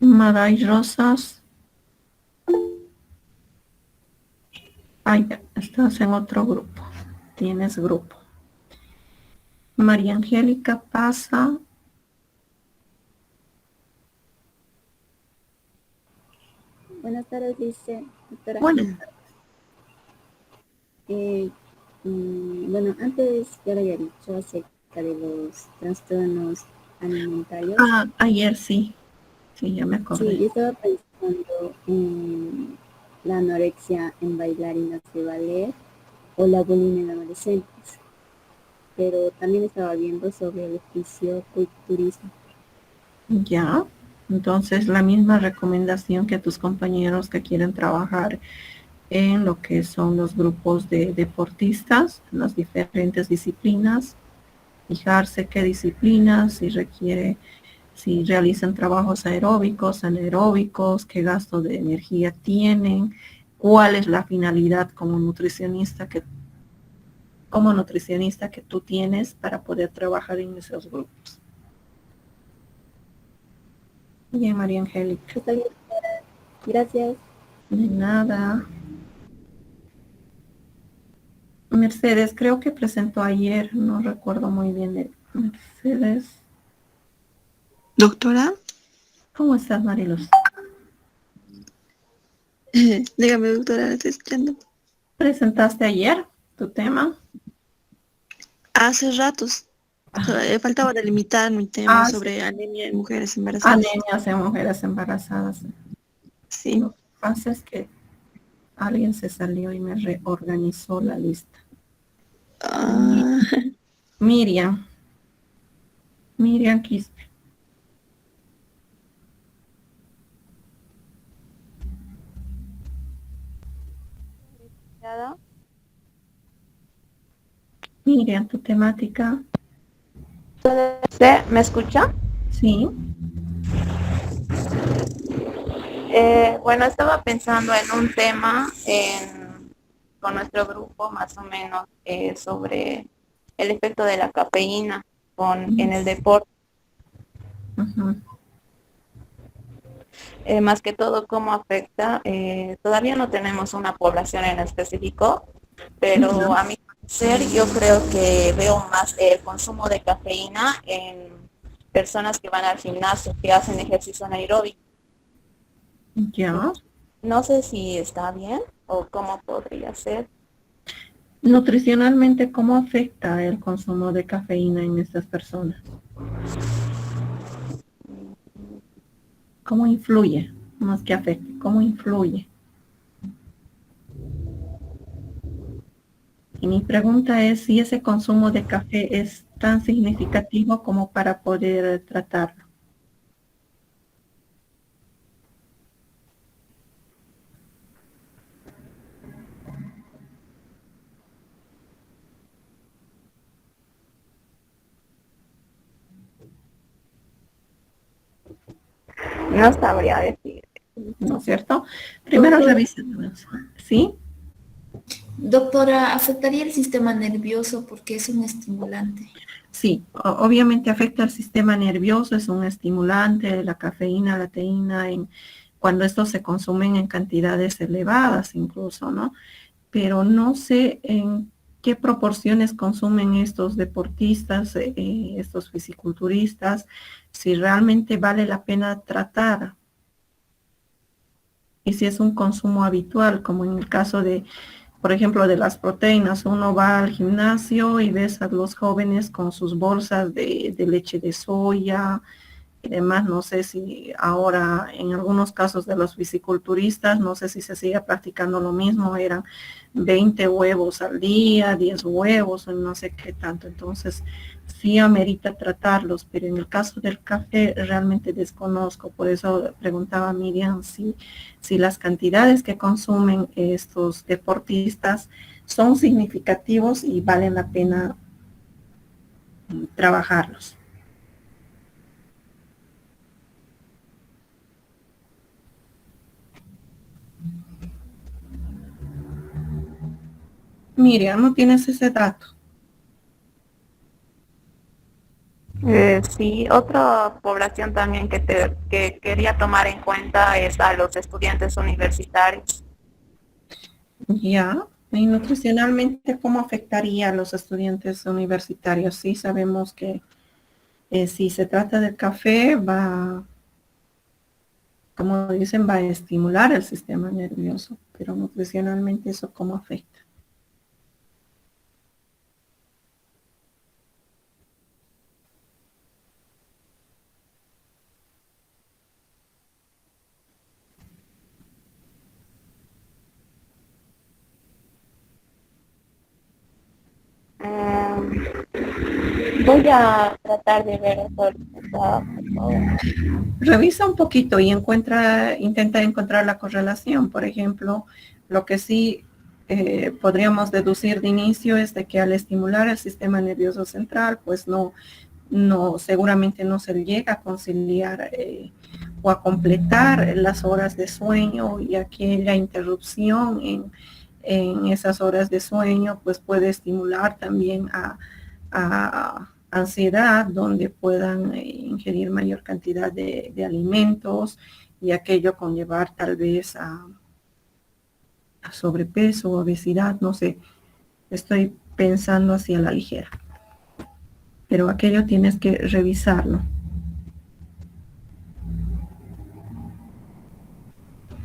Maday Rosas. Ya, estás en otro grupo. Tienes grupo. María Angélica pasa. Buenas tardes, dice doctora. Buenas tardes. Bueno, antes ya le había dicho acerca de los trastornos alimentarios. Ayer sí. Sí, ya me acordé. Sí, yo estaba pensando en la anorexia en bailarinas de ballet o la bulimia en adolescentes. pero también estaba viendo sobre el fisioculturismo. Ya, entonces la misma recomendación que a tus compañeros que quieren trabajar en lo que son los grupos de deportistas, en las diferentes disciplinas, fijarse qué disciplinas, si requiere, si realizan trabajos aeróbicos, anaeróbicos, qué gasto de energía tienen, cuál es la finalidad como nutricionista que tú tienes para poder trabajar en esos grupos. Bien, María Angélica. Está bien. Gracias. De nada. Mercedes, creo que presentó ayer, no recuerdo muy bien de Mercedes. Doctora, ¿Cómo estás, Mariluz? dígame, doctora, la estoy escuchando. ¿Presentaste ayer tu tema? Hace ratos. Faltaba delimitar mi tema sobre anemia en mujeres embarazadas. Anemias en mujeres embarazadas. Sí. Lo que pasa es que alguien se salió y me reorganizó la lista. Miriam Quispe. Miriam, tu temática. ¿Me escucha? Sí. Bueno, estaba pensando en un tema con nuestro grupo más o menos sobre el efecto de la cafeína en el deporte. Más que todo cómo afecta. Todavía no tenemos una población en específico, pero a mi parecer yo creo que veo más el consumo de cafeína en personas que van al gimnasio, que hacen ejercicio anaeróbico. Ya. No sé si está bien o cómo podría ser. Nutricionalmente, ¿cómo afecta el consumo de cafeína en estas personas? ¿Cómo influye? Más que afecte, ¿cómo influye? Y mi pregunta es si ese consumo de café es tan significativo como para poder tratarlo. No sabría decir. ¿No es cierto? Primero revisemos. ¿Sí? Doctora, ¿afectaría el sistema nervioso porque es un estimulante? Sí, obviamente afecta al sistema nervioso, es un estimulante, la cafeína, la teína, cuando estos se consumen en cantidades elevadas incluso, ¿no? Pero no sé en qué proporciones consumen estos deportistas, estos fisiculturistas, si realmente vale la pena tratar y si es un consumo habitual, como en el caso de, por ejemplo, de las proteínas. Uno va al gimnasio y ves a los jóvenes con sus bolsas de leche de soya y demás. No sé si ahora en algunos casos de los fisiculturistas, no sé si se sigue practicando lo mismo, eran 20 huevos al día, 10 huevos, no sé qué tanto. Entonces sí amerita tratarlos, pero en el caso del café realmente desconozco. Por eso preguntaba a Miriam si las cantidades que consumen estos deportistas son significativos y valen la pena trabajarlos. Miriam, ¿no tienes ese dato? Sí, otra población también que quería tomar en cuenta es a los estudiantes universitarios. Ya, y nutricionalmente, ¿cómo afectaría a los estudiantes universitarios? Sí, sabemos que si se trata del café, como dicen, va a estimular el sistema nervioso, pero nutricionalmente, ¿eso cómo afecta? Voy a tratar de ver eso ahorita, por favor. Revisa un poquito y intenta encontrar la correlación. Por ejemplo, lo que sí podríamos deducir de inicio es de que al estimular el sistema nervioso central, pues seguramente no se llega a conciliar o a completar las horas de sueño, y aquella interrupción en esas horas de sueño pues puede estimular también a ansiedad, donde puedan ingerir mayor cantidad de alimentos, y aquello conllevar tal vez a sobrepeso, obesidad, no sé, estoy pensando así a la ligera. Pero aquello tienes que revisarlo.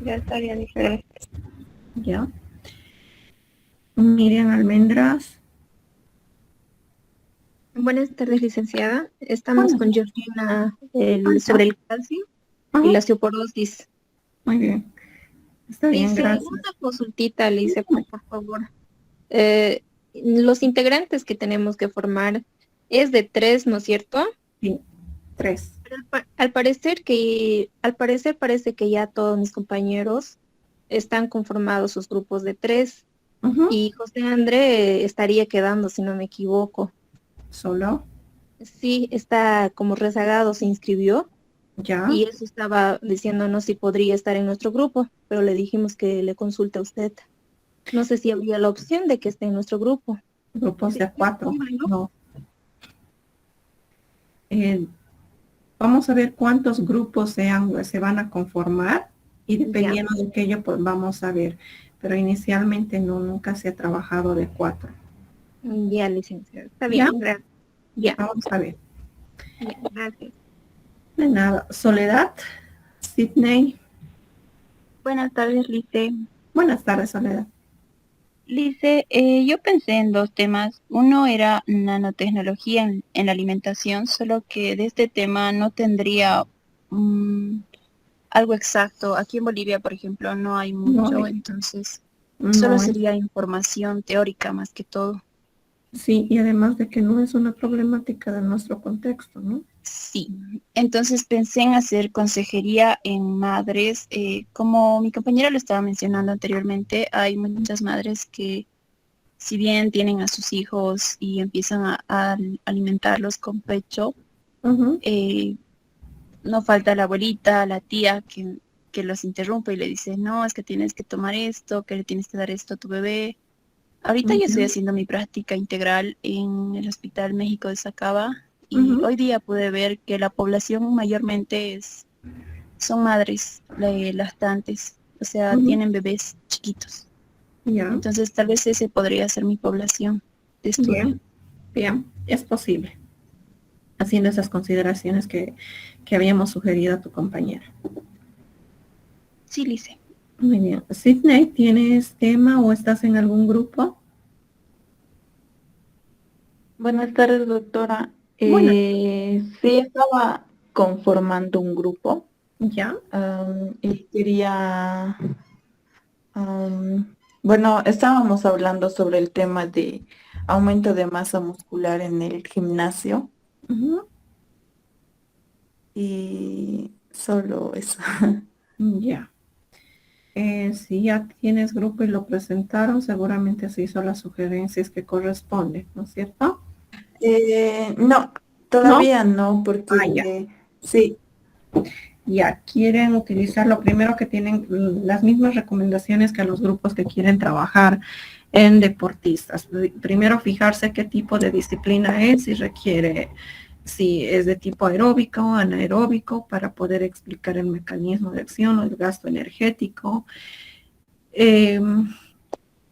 Ya estaría diferente. Ya. Miriam Almendras. Buenas tardes, licenciada. Estamos con Georgina sobre el calcio y la osteoporosis. Muy bien. Está bien, Dice, gracias. una consultita, le hice, por favor. Los integrantes que tenemos que formar es de 3, ¿no es cierto? Sí, 3. Al parecer parece que ya todos mis compañeros están conformados sus grupos de 3. Y José André estaría quedando, si no me equivoco. ¿Solo? Sí, está como rezagado, se inscribió. Ya. Y eso estaba diciéndonos si podría estar en nuestro grupo, pero le dijimos que le consulte a usted. No sé si habría la opción de que esté en nuestro grupo. Grupos de 4, no. Vamos a ver cuántos grupos se van a conformar, y dependiendo de aquello pues vamos a ver. Pero inicialmente nunca se ha trabajado de 4. Ya, licenciada. Está bien, gracias. Ya. Vamos a ver. Ya, gracias. De nada. Soledad, Sydney. Buenas tardes, Lice. Buenas tardes, Soledad. Lice, yo pensé en 2 temas. Uno era nanotecnología en la alimentación, solo que de este tema no tendría algo exacto. Aquí en Bolivia, por ejemplo, no hay mucho, entonces solo sería información teórica más que todo. Sí, y además de que no es una problemática de nuestro contexto, ¿no? Sí, entonces pensé en hacer consejería en madres. Como mi compañera lo estaba mencionando anteriormente, hay muchas madres que, si bien tienen a sus hijos y empiezan a alimentarlos con pecho, no falta la abuelita, la tía que los interrumpe y le dice, no, es que tienes que tomar esto, que le tienes que dar esto a tu bebé. Ahorita yo estoy haciendo mi práctica integral en el Hospital México de Sacaba, y hoy día pude ver que la población mayormente son madres lactantes, o sea, tienen bebés chiquitos. Entonces tal vez ese podría ser mi población de estudio. Bien, es posible, haciendo esas consideraciones que habíamos sugerido a tu compañera. Sí, Lice. Muy bien. Sydney, ¿tienes tema o estás en algún grupo? Buenas tardes, doctora. Sí, estaba conformando un grupo. Ya. Y quería... bueno, estábamos hablando sobre el tema de aumento de masa muscular en el gimnasio. Y solo eso. Ya. Si ya tienes grupo y lo presentaron, seguramente se hizo las sugerencias que corresponden, ¿no es cierto? No, todavía no, porque sí. Ya, quieren utilizar lo primero que tienen, las mismas recomendaciones que a los grupos que quieren trabajar en deportistas. Primero fijarse qué tipo de disciplina es, si requiere, si es de tipo aeróbico o anaeróbico, para poder explicar el mecanismo de acción o el gasto energético.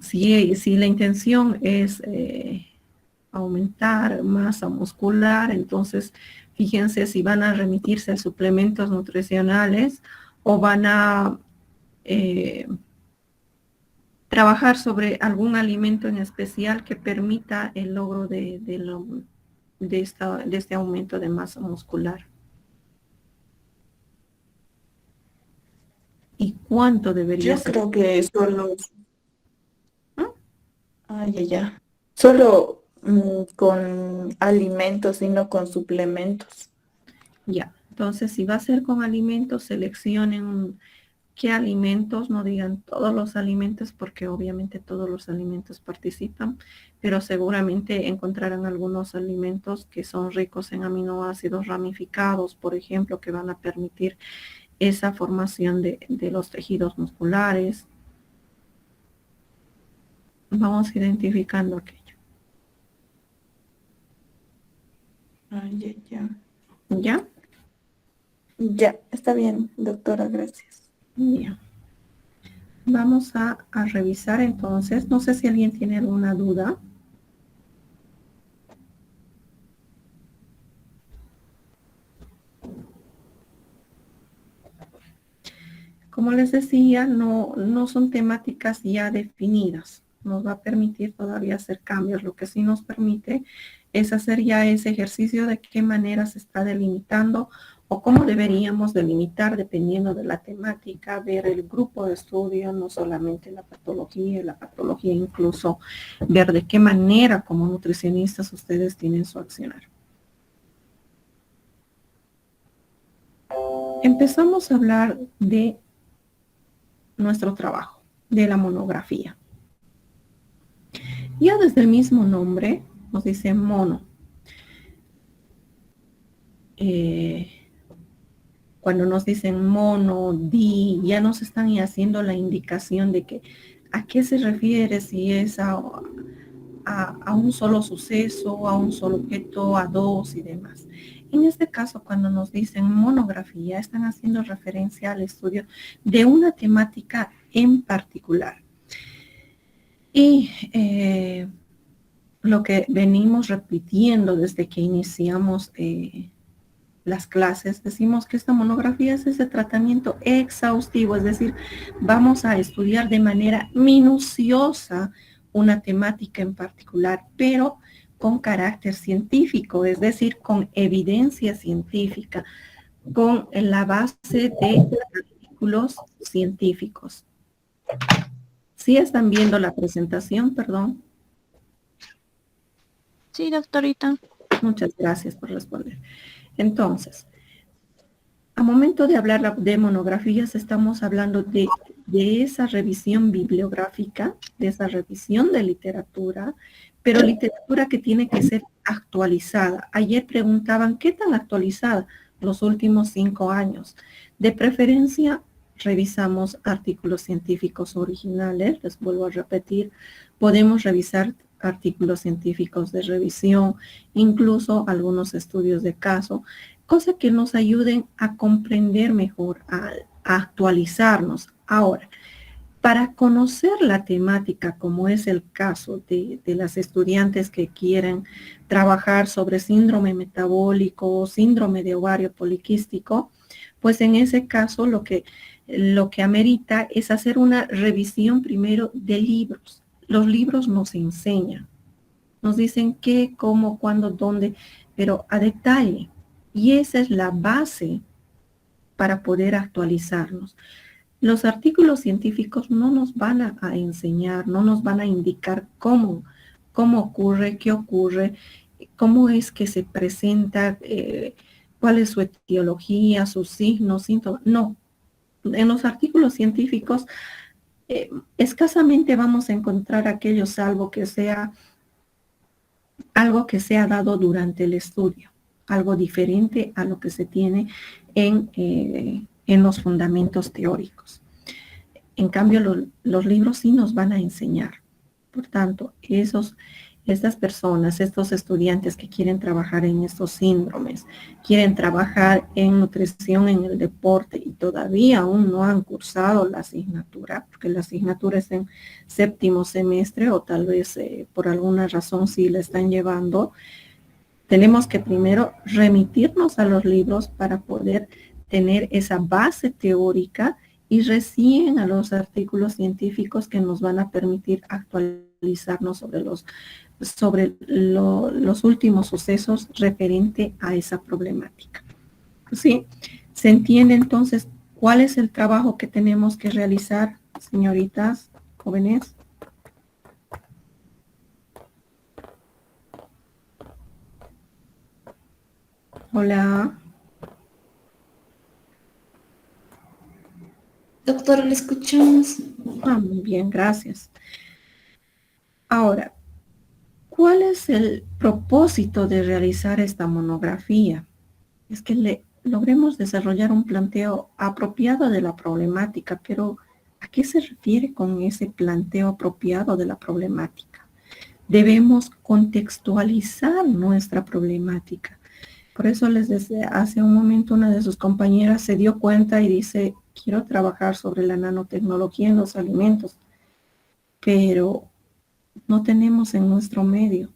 Si la intención es aumentar masa muscular, entonces fíjense si van a remitirse a suplementos nutricionales o van a trabajar sobre algún alimento en especial que permita el logro de este aumento de masa muscular. ¿Y cuánto debería ser? Yo creo que solo... ya. Solo con alimentos y no con suplementos. Ya, entonces si va a ser con alimentos, seleccionen qué alimentos, no digan todos los alimentos, porque obviamente todos los alimentos participan, pero seguramente encontrarán algunos alimentos que son ricos en aminoácidos ramificados, por ejemplo, que van a permitir esa formación de los tejidos musculares. Vamos identificando aquello. Ya. ¿Ya? Ya, está bien, doctora, gracias. Bien. Vamos a revisar entonces. No sé si alguien tiene alguna duda. Como les decía, no son temáticas ya definidas. Nos va a permitir todavía hacer cambios. Lo que sí nos permite es hacer ya ese ejercicio de qué manera se está delimitando o cómo deberíamos delimitar dependiendo de la temática, ver el grupo de estudio, no solamente la patología incluso ver de qué manera como nutricionistas ustedes tienen su accionar. Empezamos a hablar de nuestro trabajo, de la monografía. Ya desde el mismo nombre nos dice mono. Cuando nos dicen mono, di, ya nos están haciendo la indicación de que a qué se refiere, si es a un solo suceso, a un solo objeto, a dos y demás. En este caso, cuando nos dicen monografía, están haciendo referencia al estudio de una temática en particular. Y lo que venimos repitiendo desde que iniciamos las clases, decimos que esta monografía es ese tratamiento exhaustivo, es decir, vamos a estudiar de manera minuciosa una temática en particular, pero con carácter científico, es decir, con evidencia científica, con la base de artículos científicos. ¿Sí están viendo la presentación? Perdón. Sí, doctorita. Muchas gracias por responder. Entonces, a momento de hablar de monografías, estamos hablando de esa revisión bibliográfica, de esa revisión de literatura, pero literatura que tiene que ser actualizada. Ayer preguntaban, ¿qué tan actualizada? Los últimos 5 años. De preferencia, revisamos artículos científicos originales, les vuelvo a repetir, podemos revisar artículos científicos de revisión, incluso algunos estudios de caso, cosas que nos ayuden a comprender mejor, a actualizarnos. Ahora, para conocer la temática, como es el caso de las estudiantes que quieren trabajar sobre síndrome metabólico, síndrome de ovario poliquístico, pues en ese caso lo que amerita es hacer una revisión primero de libros. Los libros nos enseñan, nos dicen qué, cómo, cuándo, dónde, pero a detalle. Y esa es la base para poder actualizarnos. Los artículos científicos no nos van a enseñar, no nos van a indicar cómo ocurre, qué ocurre, cómo es que se presenta, cuál es su etiología, sus signos, síntomas. No, en los artículos científicos escasamente vamos a encontrar aquello salvo que sea algo que sea dado durante el estudio, algo diferente a lo que se tiene en los fundamentos teóricos. En cambio, los libros sí nos van a enseñar. Por tanto, estas personas, estos estudiantes que quieren trabajar en estos síndromes, quieren trabajar en nutrición en el deporte y todavía aún no han cursado la asignatura, porque la asignatura es en 7º semestre o tal vez por alguna razón sí la están llevando, tenemos que primero remitirnos a los libros para poder tener esa base teórica y recién a los artículos científicos que nos van a permitir actualizarnos sobre los últimos sucesos referente a esa problemática. ¿Sí? ¿Se entiende entonces cuál es el trabajo que tenemos que realizar, señoritas, jóvenes? Hola. Doctora, le escuchamos. Muy bien, gracias. Ahora, ¿cuál es el propósito de realizar esta monografía? Es que logremos desarrollar un planteo apropiado de la problemática, pero ¿a qué se refiere con ese planteo apropiado de la problemática? Debemos contextualizar nuestra problemática. Por eso les decía, hace un momento una de sus compañeras se dio cuenta y dice, quiero trabajar sobre la nanotecnología en los alimentos, pero no tenemos en nuestro medio.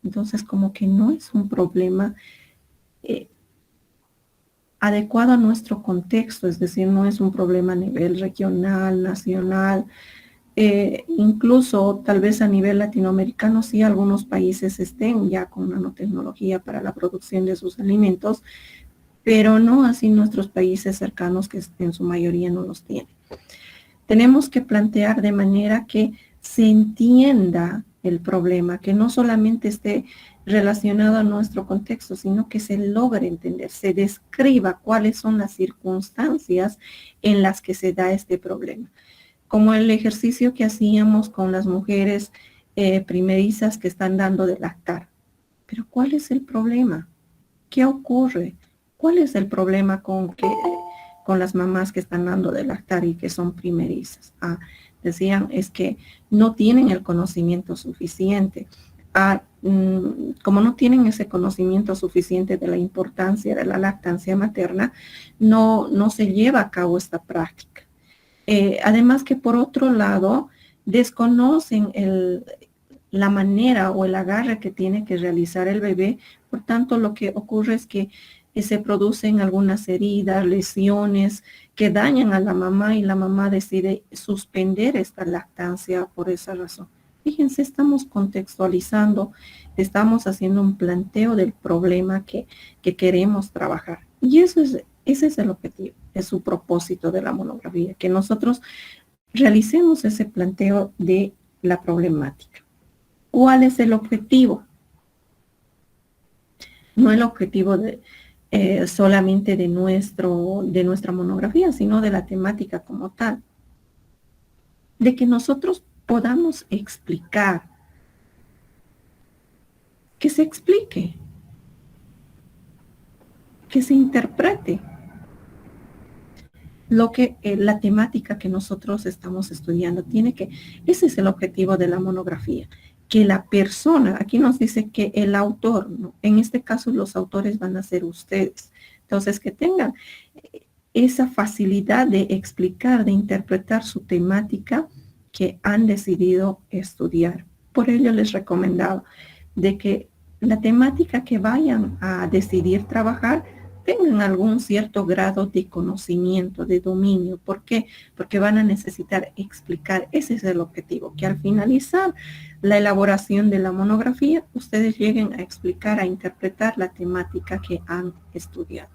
Entonces, como que no es un problema adecuado a nuestro contexto, es decir, no es un problema a nivel regional, nacional, incluso tal vez a nivel latinoamericano, sí algunos países estén ya con nanotecnología para la producción de sus alimentos, pero no así nuestros países cercanos que en su mayoría no los tienen. Tenemos que plantear de manera que se entienda el problema, que no solamente esté relacionado a nuestro contexto, sino que se logre entender, se describa cuáles son las circunstancias en las que se da este problema. Como el ejercicio que hacíamos con las mujeres primerizas que están dando de lactar. Pero ¿cuál es el problema? ¿Qué ocurre? ¿Cuál es el problema con las mamás que están dando de lactar y que son primerizas? Decían, es que no tienen el conocimiento suficiente. Como no tienen ese conocimiento suficiente de la importancia de la lactancia materna, no se lleva a cabo esta práctica. Además que por otro lado, desconocen la manera o el agarre que tiene que realizar el bebé. Por tanto, lo que ocurre es que se producen algunas heridas, lesiones que dañan a la mamá y la mamá decide suspender esta lactancia por esa razón. Fíjense, estamos contextualizando, estamos haciendo un planteo del problema que queremos trabajar. Y ese es el objetivo, es su propósito de la monografía, que nosotros realicemos ese planteo de la problemática. ¿Cuál es el objetivo? No el objetivo solamente de nuestra monografía, sino de la temática como tal. De que nosotros podamos explicar, que se explique, que se interprete la temática que nosotros estamos estudiando. Ese es el objetivo de la monografía, que la persona, aquí nos dice que el autor, ¿no? En este caso los autores van a ser ustedes, entonces que tengan esa facilidad de explicar, de interpretar su temática que han decidido estudiar. Por ello les recomendaba de que la temática que vayan a decidir trabajar tengan algún cierto grado de conocimiento, de dominio. ¿Por qué? Porque van a necesitar explicar. Ese es el objetivo, que al finalizar la elaboración de la monografía, ustedes lleguen a explicar, a interpretar la temática que han estudiado.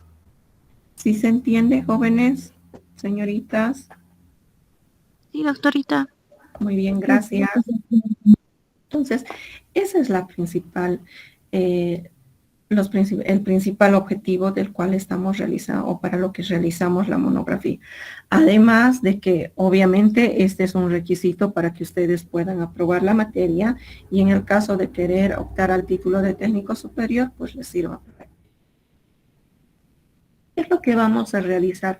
¿Sí se entiende, jóvenes, señoritas? Sí, doctorita. Muy bien, gracias. Entonces, esa es la principal, el principal objetivo del cual estamos realizando o para lo que realizamos la monografía. Además de que obviamente este es un requisito para que ustedes puedan aprobar la materia y en el caso de querer optar al título de técnico superior, pues les sirva. ¿Qué es lo que vamos a realizar?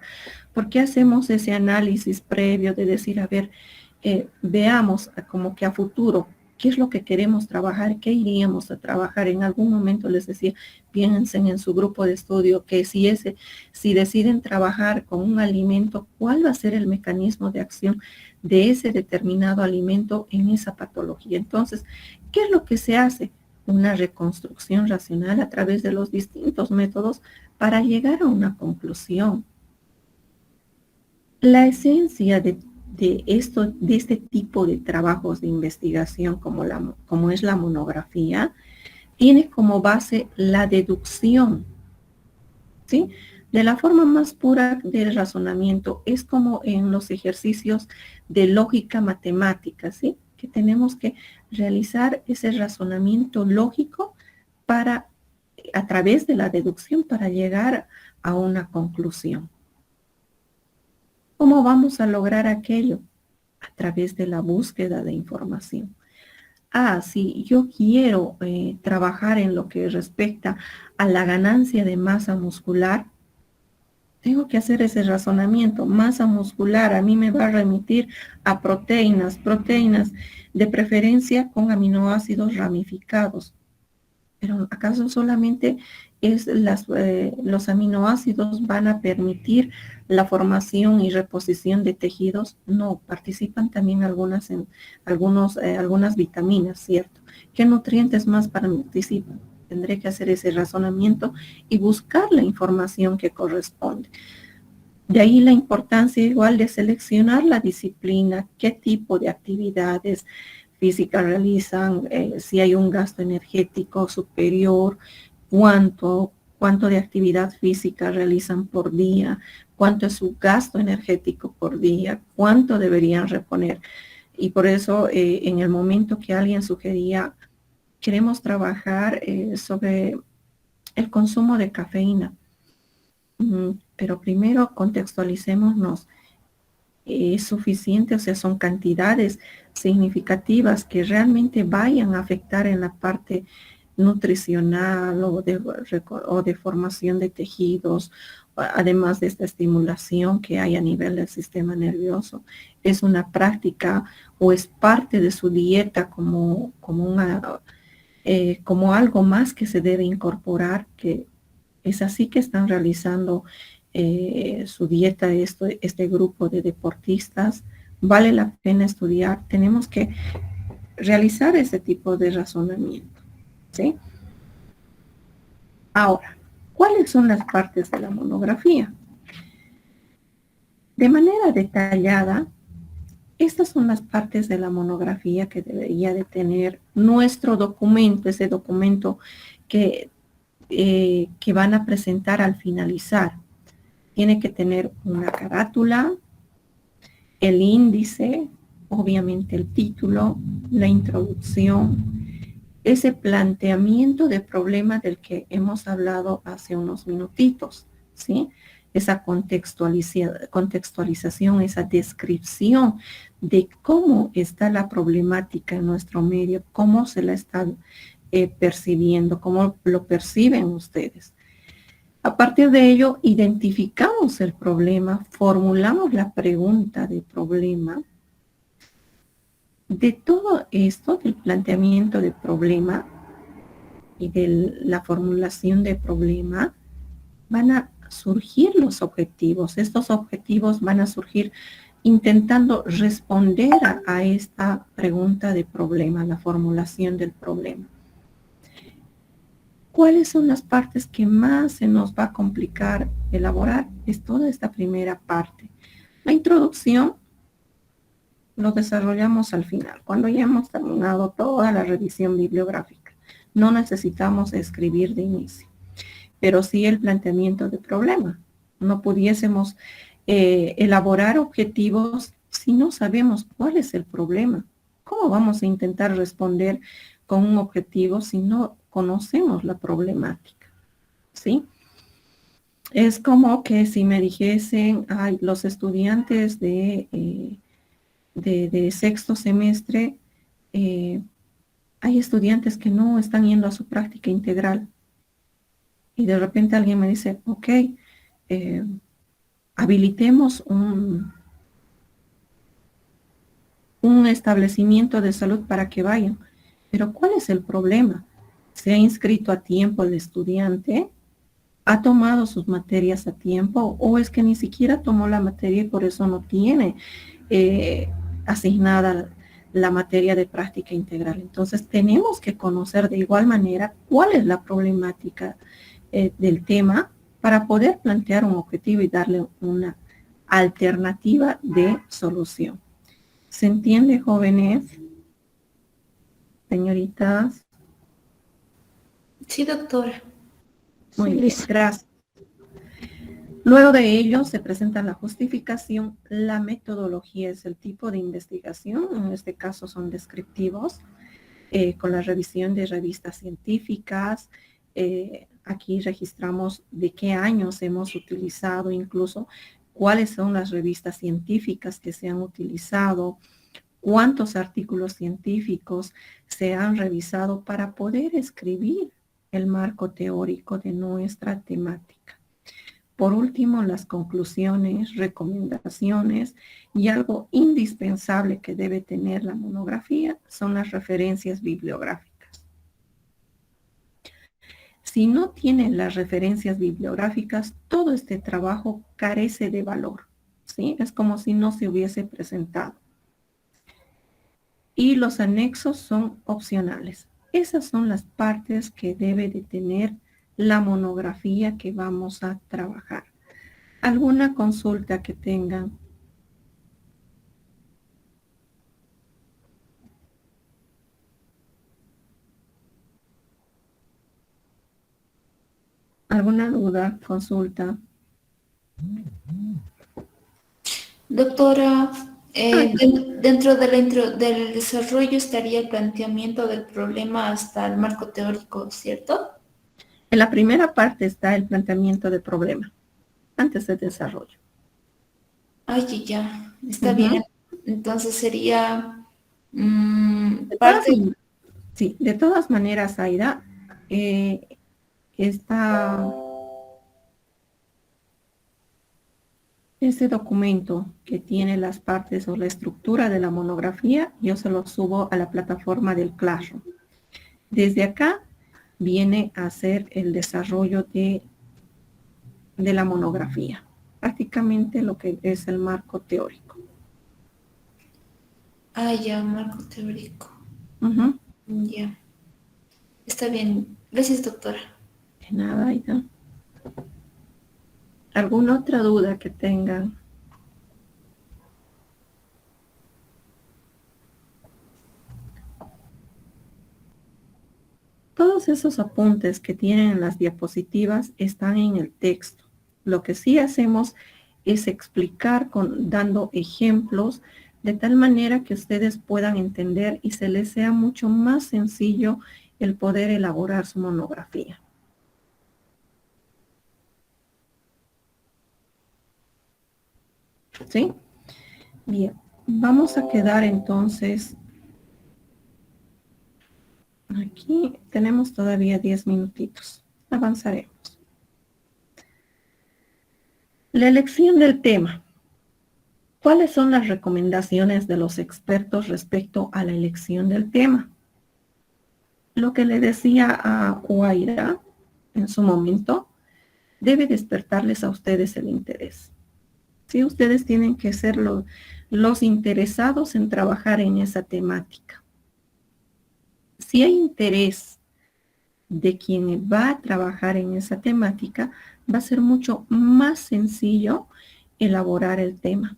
¿Por qué hacemos ese análisis previo de decir, a ver, veamos como que a futuro, qué es lo que queremos trabajar, qué iríamos a trabajar? En algún momento les decía, piensen en su grupo de estudio que si deciden trabajar con un alimento, ¿cuál va a ser el mecanismo de acción de ese determinado alimento en esa patología? Entonces, ¿qué es lo que se hace? Una reconstrucción racional a través de los distintos métodos para llegar a una conclusión. La esencia de este tipo de trabajos de investigación como es la monografía, tiene como base la deducción, ¿sí? De la forma más pura del razonamiento, es como en los ejercicios de lógica matemática, ¿sí? Que tenemos que realizar ese razonamiento lógico para a través de la deducción para llegar a una conclusión. ¿Cómo vamos a lograr aquello? A través de la búsqueda de información. Si yo quiero trabajar en lo que respecta a la ganancia de masa muscular, tengo que hacer ese razonamiento. Masa muscular a mí me va a remitir a proteínas de preferencia con aminoácidos ramificados. Pero ¿acaso solamente los aminoácidos van a permitir la formación y reposición de tejidos? No, participan también algunas vitaminas, ¿cierto? ¿Qué nutrientes más participan? Tendré que hacer ese razonamiento y buscar la información que corresponde. De ahí la importancia igual de seleccionar la disciplina, qué tipo de actividades físicas realizan, si hay un gasto energético superior, cuánto de actividad física realizan por día, cuánto es su gasto energético por día, cuánto deberían reponer. Y por eso en el momento que alguien sugería, queremos trabajar sobre el consumo de cafeína. Pero primero contextualicémonos. ¿Es suficiente? O sea, son cantidades significativas que realmente vayan a afectar en la parte nutricional o de formación de tejidos, además de esta estimulación que hay a nivel del sistema nervioso. ¿Es una práctica o es parte de su dieta como algo más que se debe incorporar? Que es así que están realizando su dieta este grupo de deportistas. Vale la pena estudiar. Tenemos que realizar ese tipo de razonamiento, ¿sí? Ahora, ¿cuáles son las partes de la monografía? De manera detallada, estas son las partes de la monografía que debería de tener nuestro documento, ese documento que van a presentar al finalizar. Tiene que tener una carátula, el índice, obviamente el título, la introducción, ese planteamiento de problema del que hemos hablado hace unos minutitos, ¿sí? Esa contextualización, esa descripción de cómo está la problemática en nuestro medio, cómo se la están percibiendo, cómo lo perciben ustedes. A partir de ello, identificamos el problema, formulamos la pregunta de problema. De todo esto, del planteamiento de problema y de la formulación de problema, van a surgir los objetivos. Estos objetivos van a surgir intentando responder a esta pregunta de problema, la formulación del problema. ¿Cuáles son las partes que más se nos va a complicar elaborar? Es toda esta primera parte. La introducción lo desarrollamos al final, cuando ya hemos terminado toda la revisión bibliográfica. No necesitamos escribir de inicio, pero sí el planteamiento de problema. No pudiésemos elaborar objetivos si no sabemos cuál es el problema. ¿Cómo vamos a intentar responder con un objetivo si no conocemos la problemática? ¿Sí? Es como que si me dijesen, los estudiantes de sexto semestre, hay estudiantes que no están yendo a su práctica integral. Y de repente alguien me dice, ok, habilitemos un establecimiento de salud para que vayan. Pero ¿cuál es el problema? ¿Se ha inscrito a tiempo el estudiante? ¿Ha tomado sus materias a tiempo? ¿O es que ni siquiera tomó la materia y por eso no tiene asignada la materia de práctica integral? Entonces tenemos que conocer de igual manera cuál es la problemática del tema para poder plantear un objetivo y darle una alternativa de solución. ¿Se entiende, jóvenes? Señoritas. Sí, doctora. Muy bien, gracias. Luego de ello se presenta la justificación, la metodología es el tipo de investigación, en este caso son descriptivos, con la revisión de revistas científicas, aquí registramos de qué años hemos utilizado, incluso cuáles son las revistas científicas que se han utilizado, cuántos artículos científicos se han revisado para poder escribir el marco teórico de nuestra temática. Por último, las conclusiones, recomendaciones y algo indispensable que debe tener la monografía son las referencias bibliográficas. Si no tienen las referencias bibliográficas, todo este trabajo carece de valor, ¿sí? Es como si no se hubiese presentado. Y los anexos son opcionales. Esas son las partes que debe de tener la monografía que vamos a trabajar. ¿Alguna consulta que tengan? ¿Alguna duda, consulta? Doctora, dentro del desarrollo estaría el planteamiento del problema hasta el marco teórico, ¿cierto? En la primera parte está el planteamiento del problema, antes del desarrollo. Ay, ya, está bien. Entonces sería parte... Sí, de todas maneras, Aida, este documento que tiene las partes o la estructura de la monografía, yo se lo subo a la plataforma del Classroom. Desde acá viene a hacer el desarrollo de la monografía, prácticamente lo que es el marco teórico. Ah, ya, marco teórico. Ya. Está bien. Gracias, doctora. De nada, Aida. ¿Alguna otra duda que tengan? Todos esos apuntes que tienen en las diapositivas están en el texto. Lo que sí hacemos es explicar dando ejemplos de tal manera que ustedes puedan entender y se les sea mucho más sencillo el poder elaborar su monografía. ¿Sí? Bien, vamos a quedar entonces... Aquí tenemos todavía 10 minutitos. Avanzaremos. La elección del tema. ¿Cuáles son las recomendaciones de los expertos respecto a la elección del tema? Lo que le decía a Huayra en su momento, debe despertarles a ustedes el interés. ¿Sí? Ustedes tienen que ser los interesados en trabajar en esa temática. Si hay interés de quien va a trabajar en esa temática, va a ser mucho más sencillo elaborar el tema.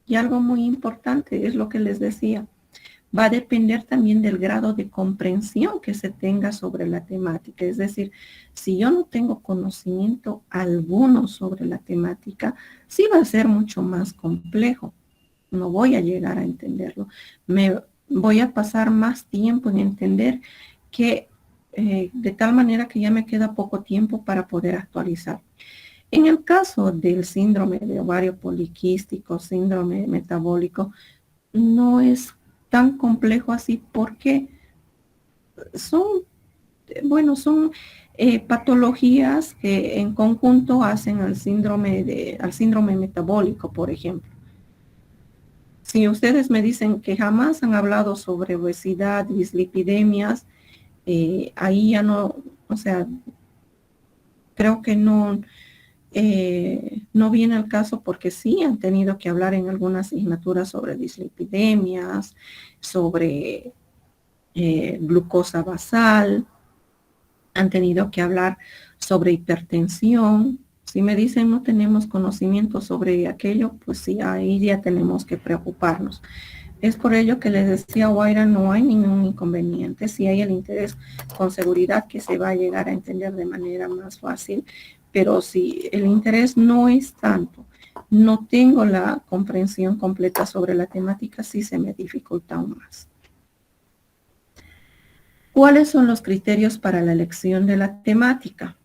Y algo muy importante es lo que les decía, va a depender también del grado de comprensión que se tenga sobre la temática. Es decir, si yo no tengo conocimiento alguno sobre la temática, sí va a ser mucho más complejo. No voy a llegar a entenderlo. Voy a pasar más tiempo en entender que de tal manera que ya me queda poco tiempo para poder actualizar. En el caso del síndrome de ovario poliquístico, síndrome metabólico, no es tan complejo así porque son patologías que en conjunto hacen al síndrome metabólico, por ejemplo. Si ustedes me dicen que jamás han hablado sobre obesidad, dislipidemias, ahí ya no, o sea, creo que no viene al caso porque sí han tenido que hablar en algunas asignaturas sobre dislipidemias, sobre glucosa basal, han tenido que hablar sobre hipertensión. Si me dicen no tenemos conocimiento sobre aquello, pues sí, ahí ya tenemos que preocuparnos. Es por ello que les decía a Huayra, no hay ningún inconveniente. Si hay el interés, con seguridad que se va a llegar a entender de manera más fácil. Pero si el interés no es tanto, no tengo la comprensión completa sobre la temática, sí se me dificulta aún más. ¿Cuáles son los criterios para la elección de la temática?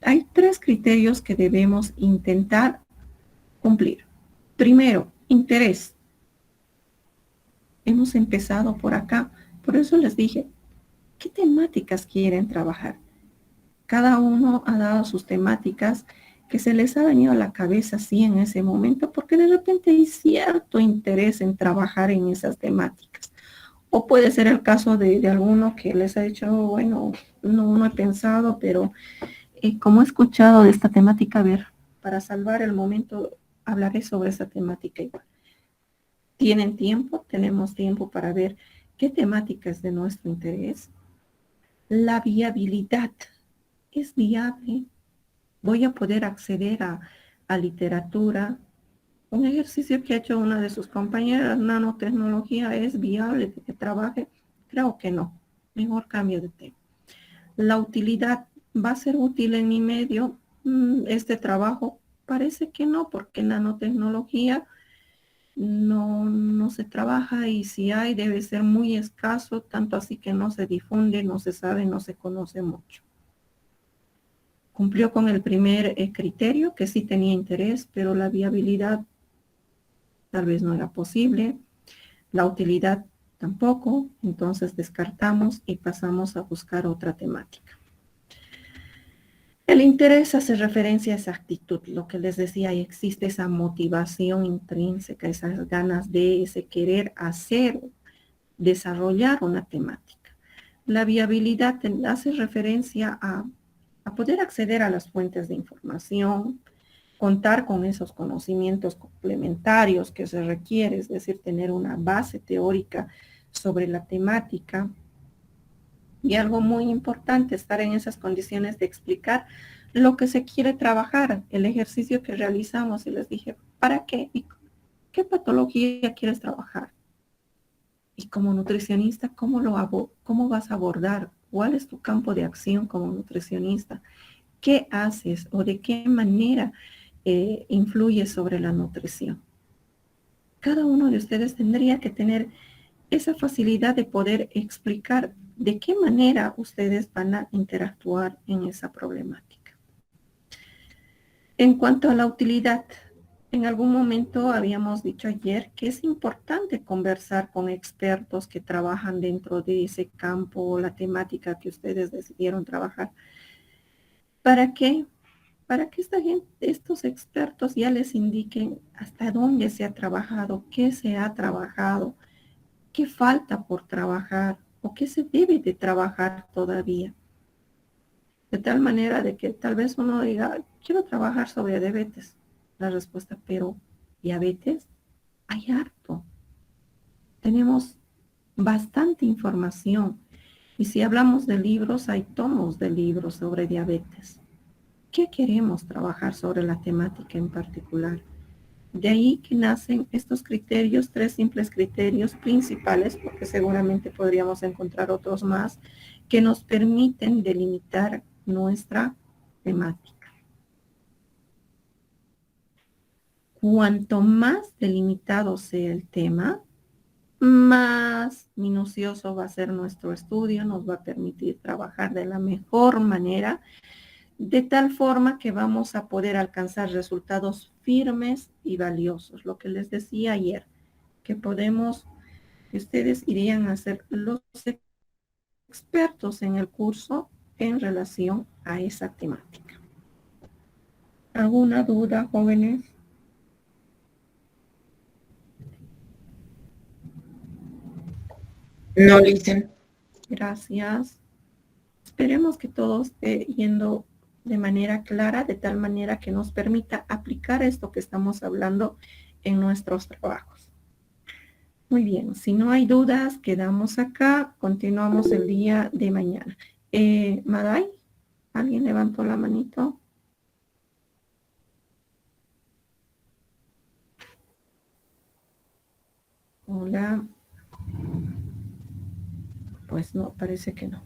Hay 3 criterios que debemos intentar cumplir. Primero, interés. Hemos empezado por acá. Por eso les dije, ¿qué temáticas quieren trabajar? Cada uno ha dado sus temáticas que se les ha venido a la cabeza así en ese momento, porque de repente hay cierto interés en trabajar en esas temáticas. O puede ser el caso de alguno que les ha dicho, bueno, no he pensado, pero como he escuchado de esta temática, a ver, para salvar el momento, hablaré sobre esa temática igual. ¿Tienen tiempo? Tenemos tiempo para ver qué temática es de nuestro interés. La viabilidad. ¿Es viable? ¿Voy a poder acceder a literatura? Un ejercicio que ha hecho una de sus compañeras, nanotecnología, ¿es viable que trabaje? Creo que no. Mejor cambio de tema. La utilidad, ¿va a ser útil en mi medio este trabajo? Parece que no, porque nanotecnología no se trabaja y si hay debe ser muy escaso, tanto así que no se difunde, no se sabe, no se conoce mucho. Cumplió con el primer criterio, que sí tenía interés, pero la viabilidad tal vez no era posible. La utilidad tampoco, entonces descartamos y pasamos a buscar otra temática. El interés hace referencia a esa actitud, lo que les decía, y existe esa motivación intrínseca, esas ganas de ese querer hacer, desarrollar una temática. La viabilidad hace referencia a poder acceder a las fuentes de información, contar con esos conocimientos complementarios que se requiere, es decir, tener una base teórica sobre la temática. Y algo muy importante, estar en esas condiciones de explicar lo que se quiere trabajar, el ejercicio que realizamos. Y les dije, ¿para qué? ¿Y qué patología quieres trabajar? Y como nutricionista, ¿cómo vas a abordar? ¿Cuál es tu campo de acción como nutricionista? ¿Qué haces o de qué manera influye sobre la nutrición? Cada uno de ustedes tendría que tener esa facilidad de poder explicar de qué manera ustedes van a interactuar en esa problemática. En cuanto a la utilidad, en algún momento habíamos dicho ayer que es importante conversar con expertos que trabajan dentro de ese campo o la temática que ustedes decidieron trabajar. ¿Para qué? Para que estos expertos ya les indiquen hasta dónde se ha trabajado, qué se ha trabajado, qué falta por trabajar o qué se debe de trabajar todavía. De tal manera de que tal vez uno diga, quiero trabajar sobre diabetes. La respuesta, pero diabetes hay harto. Tenemos bastante información. Y si hablamos de libros, hay tomos de libros sobre diabetes. ¿Qué queremos trabajar sobre la temática en particular? De ahí que nacen estos criterios, 3 simples criterios principales, porque seguramente podríamos encontrar otros más, que nos permiten delimitar nuestra temática. Cuanto más delimitado sea el tema, más minucioso va a ser nuestro estudio, nos va a permitir trabajar de la mejor manera, de tal forma que vamos a poder alcanzar resultados firmes y valiosos. Lo que les decía ayer, que ustedes irían a ser los expertos en el curso en relación a esa temática. ¿Alguna duda, jóvenes? No, Licen. Gracias. Esperemos que todo esté yendo de manera clara, de tal manera que nos permita aplicar esto que estamos hablando en nuestros trabajos. Muy bien, si no hay dudas, quedamos acá, continuamos el día de mañana. Maday, ¿alguien levantó la manito? Hola. Pues no, parece que no.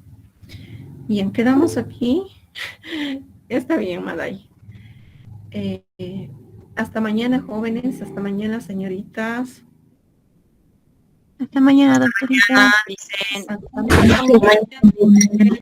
Bien, quedamos aquí. Está bien, Maday. Hasta mañana, jóvenes. Hasta mañana, señoritas. Hasta mañana, doctorita. Vicente.